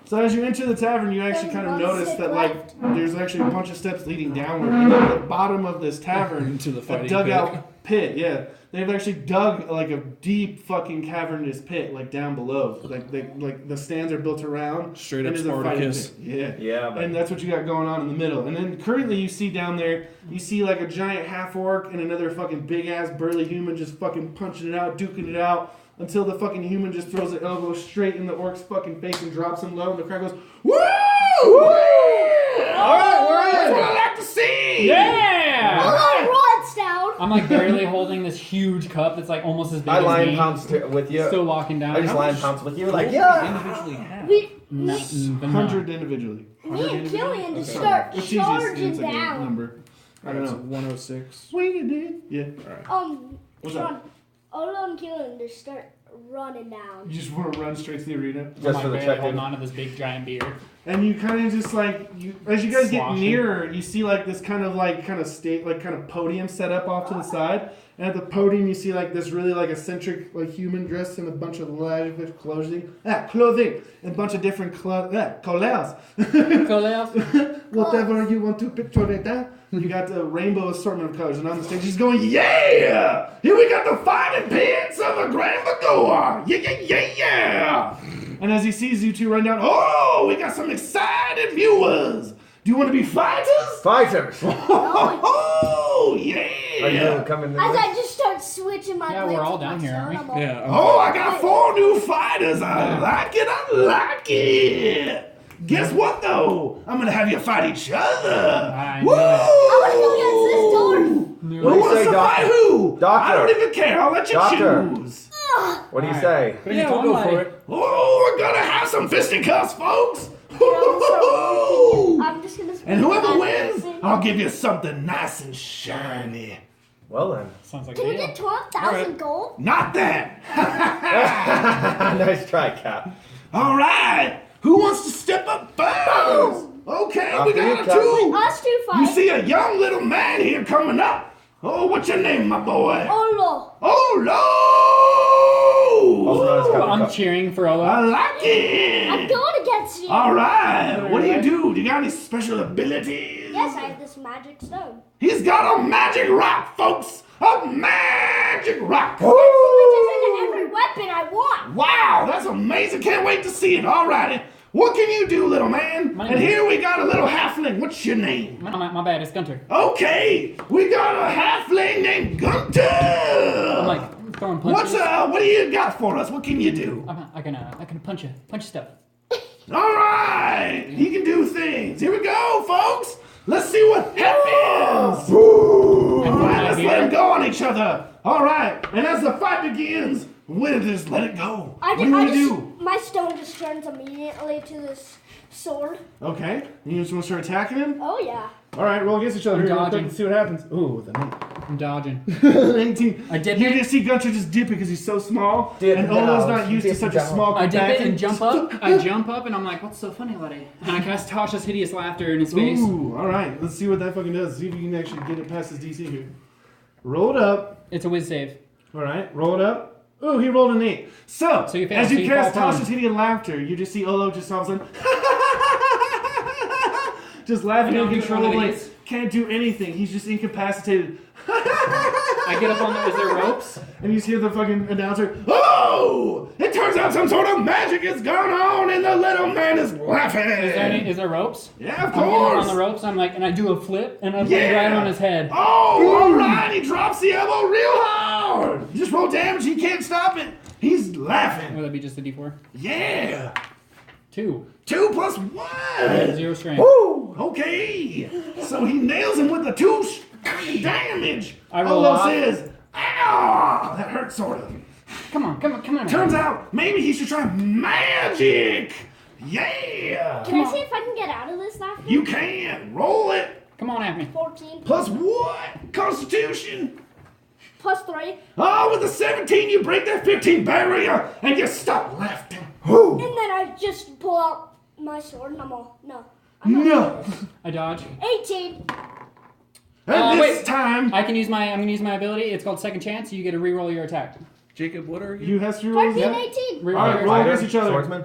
So as you enter the tavern, you actually kind of There's one notice stick that left. there's actually a bunch of steps leading downward. And at the bottom of this tavern, Into the a fighting dugout pit. Yeah, they've actually dug like a deep fucking cavernous pit, like down below. Like the stands are built around. Straight and up there's a fighting Spartacus. pit. Yeah. Yeah, but And that's what you got going on in the middle. And then currently you see down there, you see like a giant half orc and another fucking big ass burly human just fucking punching it out, duking it out, until the fucking human just throws an elbow straight in the orc's fucking face and drops him low, and the crowd goes, woo! Alright, that's what I like to see! Yeah! Oh, Rod's down. I'm like barely holding this huge cup that's like almost as big I as lion me. pounce with you. Still walking down. I just lion pounce with you. Like, What yeah. do we individually have? Me 100 individually. and Killian just start It's easy, it's charging like a down. number. I don't It's know. 106. Swing it, dude. Yeah. What's Sean, up? Ola and Killian just start running down. You just want to run straight to the arena? I'm Just like for the barely check-in. holding on to this big giant beer. And you kind of just like as you guys get Sloshing. nearer, you see like this kind of podium set up off to the side, and at the podium you see like this really like eccentric like human dressed in a bunch of lavish clothing, and a bunch of different colors. Whatever you want to picture it that. You got the rainbow assortment of colors, and on the stage he's going, yeah! Here we got the fighting pits of a Grand Lagoa! Yeah! And as he sees you two run down, oh, we got some excited viewers! Do you want to be fighters? Fighters. Oh, Are you yeah! coming? As I just start switching my Yeah, blades we're all with my down here, aren't we? sword, I'm all- Yeah. Oh, I got 4 new fighters! I like it! Guess what, though? I'm gonna have you fight each other! I Woo! knew it. I wanna go against this dwarf. Knew Who What do you wants say, to Doctor? fight who? Doctor. I don't even care. I'll let you Doctor. choose. What do you Alright. say? Yeah, we'll go for it. Oh, we're gonna have some fisticuffs, folks. I'm just gonna. And whoever I'm wins, guessing- I'll give you something nice and shiny. Well then. Sounds like a Can we deal. get 12,000 gold? Not that. Nice try, Cap. All right. Who wants to step up first? Okay, we After you, got Captain. two. Us two You fight. see a young little man here coming up. Oh, what's your name, my boy? Ola. Also known as Oh, Captain I'm Cup. cheering for I Ola. like I'm it. going against you. All right. What do you do? Do you got any special abilities? Yes, I have this magic stone. He's got a magic rock, folks. A magic rock. Which is in every weapon I want. Wow, that's amazing. Can't wait to see it. All righty. What can you do, little man? My And name is- here we got a little halfling. What's your name? My bad, it's Gunter. Okay, we got a halfling named Gunter. I'm like throwing punches. What do you got for us? What can you do? I can punch stuff. All right, he can do things. Here we go, folks. Let's see what happens. All right, let's let them go on each other. All right, and as the fight begins, we'll just let it go. What do you want to do? My stone just turns immediately to this sword. Okay, you just want to start attacking him? Oh yeah. All right, roll against each other. I'm Here, real dodging. quick, see what happens. Ooh, the I'm dodging. 19. I dip You it. just see Gunter just dip it because he's so small, Dip and down. Olo's not used to Dip such a down. small. I dip it combatant. and jump up. I jump up and I'm like, what's so funny about it? And I cast Tasha's hideous laughter in his face. Ooh, all right. Let's see what that fucking does. See if you can actually get it past his DC here. Roll it up. It's a whiz save. All right, roll it up. Ooh, he rolled an 8. So, So you fail, as so you you cast fall prone. Tasha's hideous laughter, you just see Olo just all of a sudden just laughing I don't do uncontrollably. one of these. Can't do anything. He's just incapacitated. I get up on the, is there ropes? And you just hear the fucking announcer, oh! It turns out some sort of magic has gone on and the little man is laughing. Is there ropes? Yeah, of I'm getting up course. on the ropes, I'm like, and I do a flip, and I put Yeah. it right on his head. Oh, all right. He drops the elbow real hard. You just roll damage. He can't stop it. He's laughing. Would that be just a D4? Yeah. 2. 2 plus 1. 0 strength. Woo! Okay. So he nails him with the 2 damage. I roll Olo off. says, ow! That hurts sort of. Come on. Turns out maybe he should try magic. Yeah. Can I see if I can get out of this laughter? You can. Roll it. Come on at me. 14. Plus what? Constitution. Plus 3. Oh, with a 17, you break that 15 barrier and you stop laughing. And then I just pull out my sword and I'm all, no. I'm not No. doing this. I dodge. 18. And this wait. time, I'm gonna use my ability. It's called Second Chance. You get to reroll your attack. Jacob, what are you? you have to roll. 14, Yeah. 18. Reroll All right, your roll attack. against each other. Swordsman?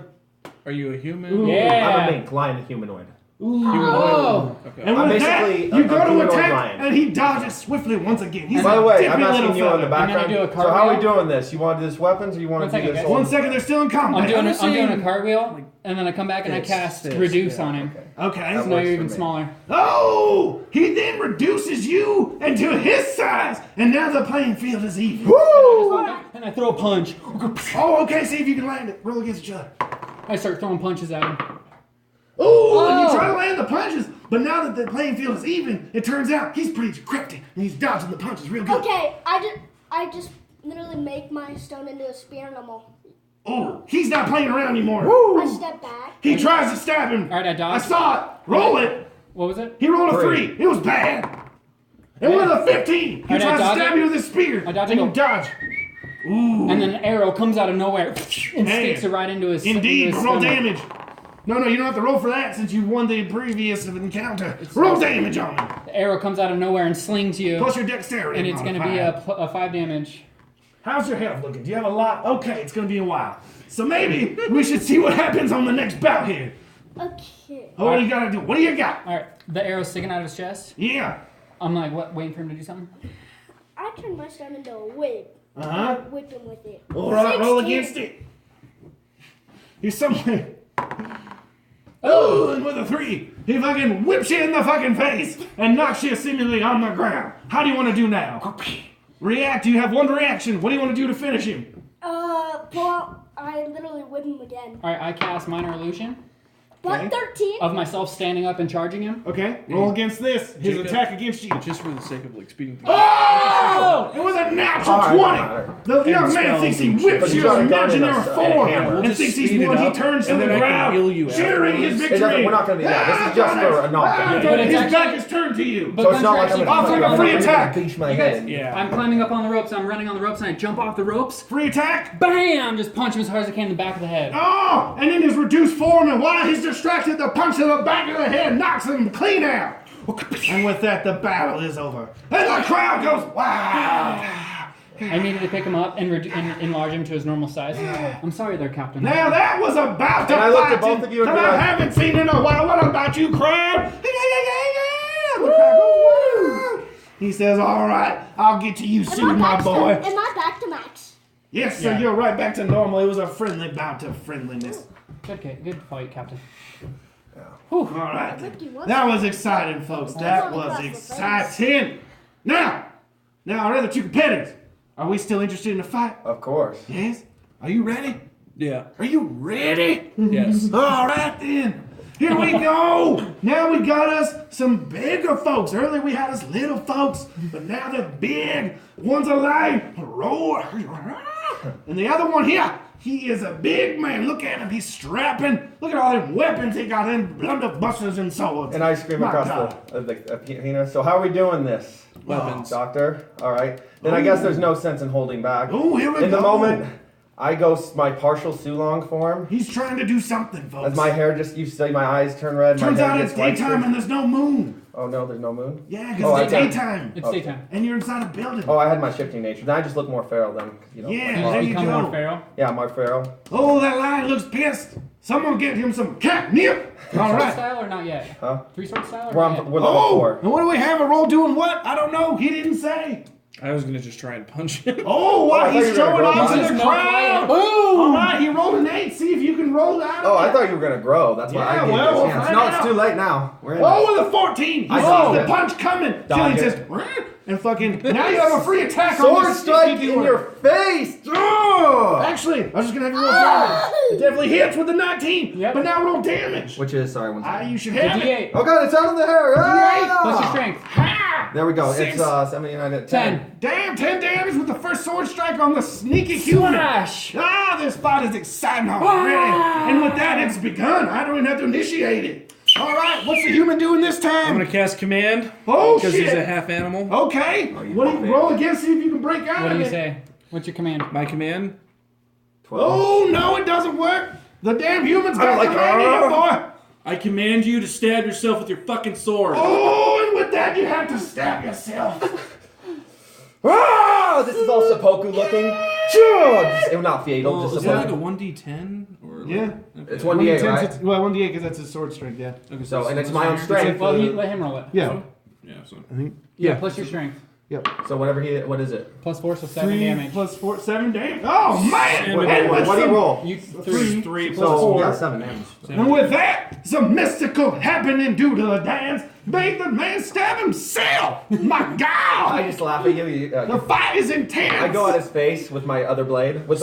Are you a human? Ooh. Yeah. I'm a mink, lion, humanoid. Oh. Okay. And I'm with that, basically you a go to humanoid attack, lion. and he dodges swiftly once again. He's By the a way, dippy I'm little asking you on the fella. And then I background. do a So how are we cartwheel. doing this? You want to do this weapons or you want One to do second, this? guys. all- 1 second, they're still in combat. I'm doing a saying- cartwheel, and then I come back and I cast This, reduce yeah, on him. Okay. That So now works you're for even me. smaller. Oh, he then reduces you into his size, and now the playing field is even. And I throw a punch. Oh, okay, see if you can land it. Roll against each other. I start throwing punches at him. Oh, and you Oh. try to land the punches, but now that the playing field is even, it turns out he's pretty cryptic, and he's dodging the punches real good. Okay, I just literally make my stone into a spear and I'm all, Oh, he's not playing around anymore. I step back. He tries to stab him. All right, I I dodge. saw it. Roll it. What was it? He rolled a 3. 3. It was bad. And with a 15, he Alright, I tries to dodge stab it. you with his spear. I dodge and it. you dodge. Ooh. And then an arrow comes out of nowhere and Man. sticks it right into his. Indeed, into his roll stomach. damage. No, you don't have to roll for that since you won the previous encounter. Roll damage on him. The arrow comes out of nowhere and slings you, Plus your dexterity. and it's going to be a 5 damage. How's your health looking? Do you have a lot? Okay, it's going to be a while. So maybe we should see what happens on the next bout here. Okay. Oh, what do you got to do? What do you got? All right, the arrow's sticking out of his chest. Yeah. I'm like, what? Waiting for him to do something. I turn my stone into a whip. Uh-huh. Whip him with it. All right, roll 16. against it. He's somewhere. Oh, and with a 3, he fucking whips you in the fucking face and knocks you seemingly on the ground. How do you want to do now? React. You have one reaction. What do you want to do to finish him? Pull out. I literally whip him again. All right, I cast minor illusion But Okay. 13. of myself standing up and charging him. Okay, roll against this. His Jacob. attack against you. Just for the sake of like speeding things. Oh! It was a natural Alright, 20. alright. The young man spells thinks he and whips But you you an gotta guard it imaginary us, and a 4 hammer. and We'll thinks just he's speed it won. He up, turns to and the then I can ground, heal you cheering his afterwards. victory. It doesn't, we're not going to do that. This is just for a knockdown. But it's His actually- back is turned to you. But So it's not like actually- I'm I'll take a free attack. Beach my You guys- head. Yeah. I'm climbing up on the ropes. I'm running on the ropes, and I jump off the ropes. Free attack. Bam! Just punch him as hard as I can in the back of the head. Oh! And in his reduced form, and while he's distracted, the punch to the back of the head knocks him clean out. And with that, the battle is over. And the crowd goes, wow! I immediately pick him up and enlarge him to his normal size. I'm sorry there, Captain. Now that was about to And I looked at fight both of you and that be I like- haven't seen in a while. What about you, crowd? The crowd goes, woo! He says, all right, I'll get to you soon, my boy. Am I back to max? Yes, sir, Yeah. you're right back to normal. It was a friendly bout of friendliness. Good fight, Captain. All right. Look, you want That was exciting, folks. That was exciting. Now, our other two competitors. Are we still interested in the fight? Of course. Yes? Are you ready? Yeah. Are you ready? Yes. All right, then. Here we go. Now we got us some bigger folks. Earlier we had us little folks, but now they're big. One's a lion, roar. And the other one here, he is a big man. Look at him. He's strapping. Look at all them weapons he got in, blunderbusters and swords. And I scream My across God. the arena. So how are we doing this? Weapons. Doctor? All right. Then I guess there's no sense in holding back. Oh, here we In go. the moment, I go my partial Sulong form. He's trying to do something, folks. As my hair just, you see my eyes turn red. Turns my hair out it's gets white daytime and there's no moon. Oh no, there's no moon? Yeah, Oh, because it's I- daytime. It's Okay. daytime. And you're inside a building. Oh, I had my shifting nature. Then I just look more feral then. You know, Yeah, like, there you Become go. more feral. yeah, more feral. Oh, that lion looks pissed. Someone get him some catnip. All Sword right. style or not yet? Huh? 3-sword style or We're, not yet? we're level 4. And what do we have? A roll doing what? I don't know. He didn't say. I was gonna just try and punch him. Oh, I what? thought He's you were gonna showing grow off to mine. the No crowd. fire. All right, he rolled an 8. See if you can roll that. Oh, I thought you were gonna grow. That's why Yeah, I gave well, you we'll a chance. find No, out. it's too late now. We're in. Oh, with a 14. He I sees dodged the it. punch coming. Till he Dodge just, it. and fucking, now you have a free attack on Sword this strike sneaky in doer. your face. Oh! Actually, I was just gonna have you roll damage. It definitely hits with the 19. Yep. But now roll damage. Which is, sorry, one second. You should The have it. D8 Oh god, it's out of the hair. Ah! plus your strength. Ha! There we go. 6. It's 79 at 10. 10. Damn, 10 damage with the first sword strike on the sneaky human. Slash. Ah, this fight is exciting already. And with that, it's begun. I don't even have to initiate it. All right, what's the human doing this time? I'm gonna cast command. Oh, because shit. he's a half animal. Okay. What do you roll again? See if you can break out What of do you it. say? What's your command? My command. 12. Oh no, it doesn't work. The damn human's got like, command here, boy. I command you to stab yourself with your fucking sword. Oh, and with that you have to stab yourself. Ah, this is all seppuku looking. It will not fatal. Well, Just is that like a seppuku. 1d10? Or like, Yeah. It's 1d8, right? Well, 1d8 because that's his sword strength. Yeah. Okay, So, and it's my own strength. Well, let him roll it. Yeah. Yeah, so. I think. Yeah, plus your strength. Yep. So whatever what is it? Plus 4, so 7 3 damage. plus 4, 7 damage. Oh man! Wait, And with What do you some- roll? You Three. 3 plus plus 4. Yeah, 7 damage. And with that, some mystical happening due to the dance made the man stab himself. My I God! just laugh at you. The fight is intense. I go at his face with my other blade. With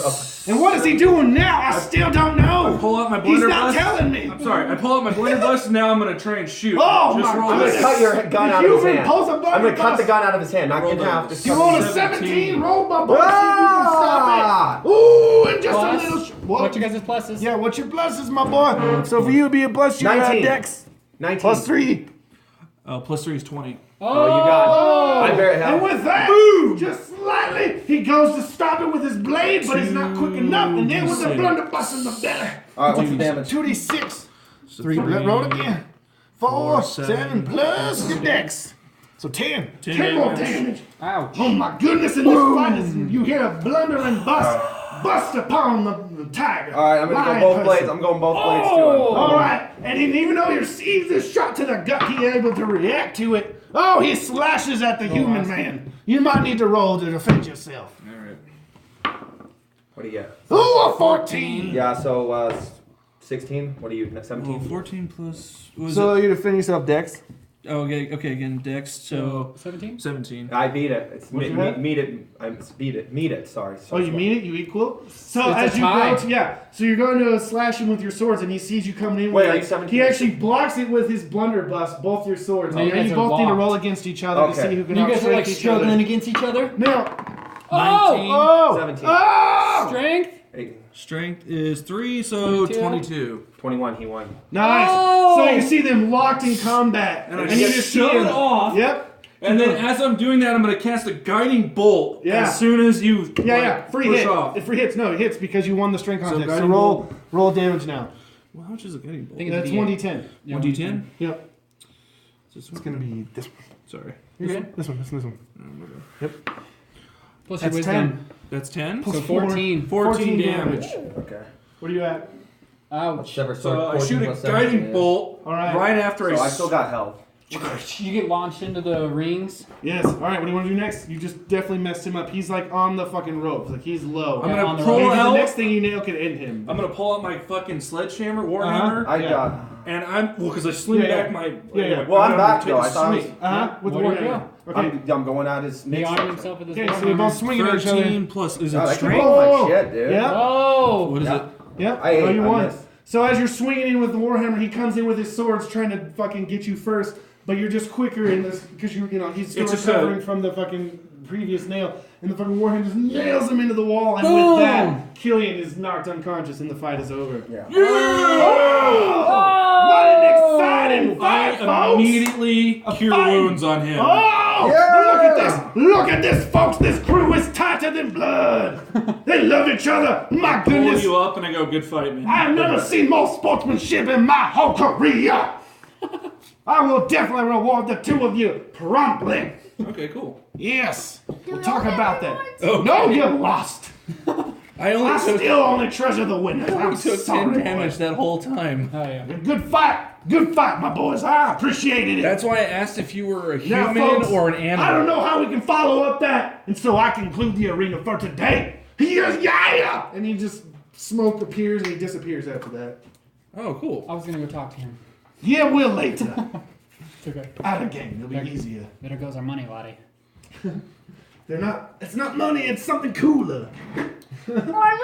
And what is he doing now? I still don't know. Pull out my He's not blunderbuss. telling me. I'm sorry. I pull out my blunderbuss and now I'm gonna try and shoot. Oh Just my roll I'm goodness. this. gonna cut your gun The out of his human hand. pulls a I'm gonna cut blunderbuss. the gun out of his hand, knock it in Roll half. the- Just You cut roll the- a 17, roll my boy, see if you can Ah! stop it. Ooh, and just Plus, a little. what's your guys' pluses? Yeah, what's your pluses, my boy? So for you, it'd be a plus your 19. dex. 19. Plus 3. Plus 3 is 20. Oh, you got it. I'm very And happy. with that, just slightly, he goes to stop it with his blade, but he's not quick enough. And then with the 2d6. blunderbuss in the belly. Alright, what's the damage? 2d6. So 3, roll again. 4, Four, 7 7, plus your dex. So 10. 10 10 more damage. damage. Ouch. Oh my goodness, in this fight, you hear a blundering bust upon the tiger. Alright, I'm gonna Lion go both person. blades. I'm going both blades too. All right, and even though he receives this shot to the gut, he able to react to it. Oh, he slashes at the human man. You might need to roll to defend yourself. Alright. What do you get? Ooh, a 14. Yeah, so 16. What are you? 17. 14 plus. What was So it? you defend yourself, Dex. Oh, okay, again, dex. So 17? 17. I beat it. It's What'd you have? meet it. Meet it. Sorry. Oh, you mean it? You equal? So It's as a you tie. go, so you're going to slash him with your swords, and he sees you coming in. Wait, with are it. you 17? He actually blocks it with his blunderbuss, both your swords. Now you Now guys you are both need to locked. roll against each other to Okay. see who can You guys are like outstrength each struggling other. against each other? Now, 19. oh, 17. oh, Strength? Hey, Strength is 3, so 22. 22. 21. He won. nice. Oh! So you see them locked in combat, And I you just shove it off. Yep. And then as I'm doing that, I'm going to cast a guiding bolt Yeah. as soon as you Yeah, free push hit. off. If free hits, no, it hits because you won the strength contest. So guiding roll damage now. Well, how much is a guiding bolt? think it's That's D8. 1d10. 1d10? Yep. This It's gonna be this one. Sorry. You're good? This one. Plus That's your 10. wisdom. That's 10? So 14. 14 damage. Okay. What are you at? Ouch. Whichever So sword I poison shoot a plus 17 guiding is. bolt All right. right after So I s- still got health. You get launched into the rings. Yes. All right. What do you want to do next? You just definitely messed him up. He's like on the fucking ropes. Like he's low. I'm Yeah, on going the to pull Maybe the out. next thing you nail could end him. I'm going to pull out my fucking sledgehammer, warhammer. I Yeah. got. And because I sling Yeah, yeah. back my. Yeah. Well, I'm gonna back take though. a I thought I was. swing. With What do you warhammer. Okay. I'm going at his He mix. armed himself with his Okay. So we both warhammer. swinging at each other. 13 plus. Is Oh, it that could strength? roll Oh. my shit, dude. Yeah. Oh! What is Yeah. it? Yep. I ate. you I won. missed. So as you're swinging in with the warhammer, he comes in with his swords trying to fucking get you first, but you're just quicker in this because he's still It's just recovering a- from the fucking previous nail, and the fucking warhammer just nails him into the wall, and Boom! with that, Killian is knocked unconscious, and the fight is over. Yeah. Oh! What an exciting fight, I folks! immediately cure fight. wounds on him. Oh! Yeah! Look at this! Look at this, folks! This crew is tighter than blood. They love each other. My Pull goodness! you up and I go, good fight, man. I have never seen more sportsmanship in my whole career. I will definitely reward the two of you promptly. Okay, cool. Yes, Do we'll we talk all get about that. rewards? Oh, No, you lost. I only I took, still only treasure the winners. I'm took 10 sorry, damage boys. that whole time. Oh, yeah. Good fight, my boys. I appreciated it. That's why I asked if you were a Now, human folks, or an animal. I don't know how we can follow up that, and so I conclude the arena for today. Yeah! And he just smoke appears and he disappears after that. Oh, cool. I was gonna go talk to him. Yeah, we'll later. It's okay. Out of game, it'll be easier. There goes our money, laddie. It's not money, it's something cooler. Armor?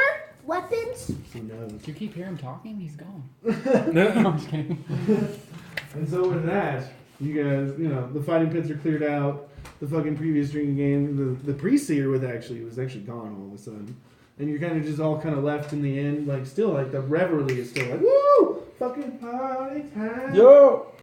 Weapons? Who knows? Do you keep hearing him talking? He's gone. No. I'm just kidding. And so with that, you guys, the fighting pits are cleared out. The fucking previous drinking game, the pre-seer was actually gone all of a sudden. And you're kind of just all kind of left in the end, like still like the revelry is still like, woo! Fucking party time. Yo!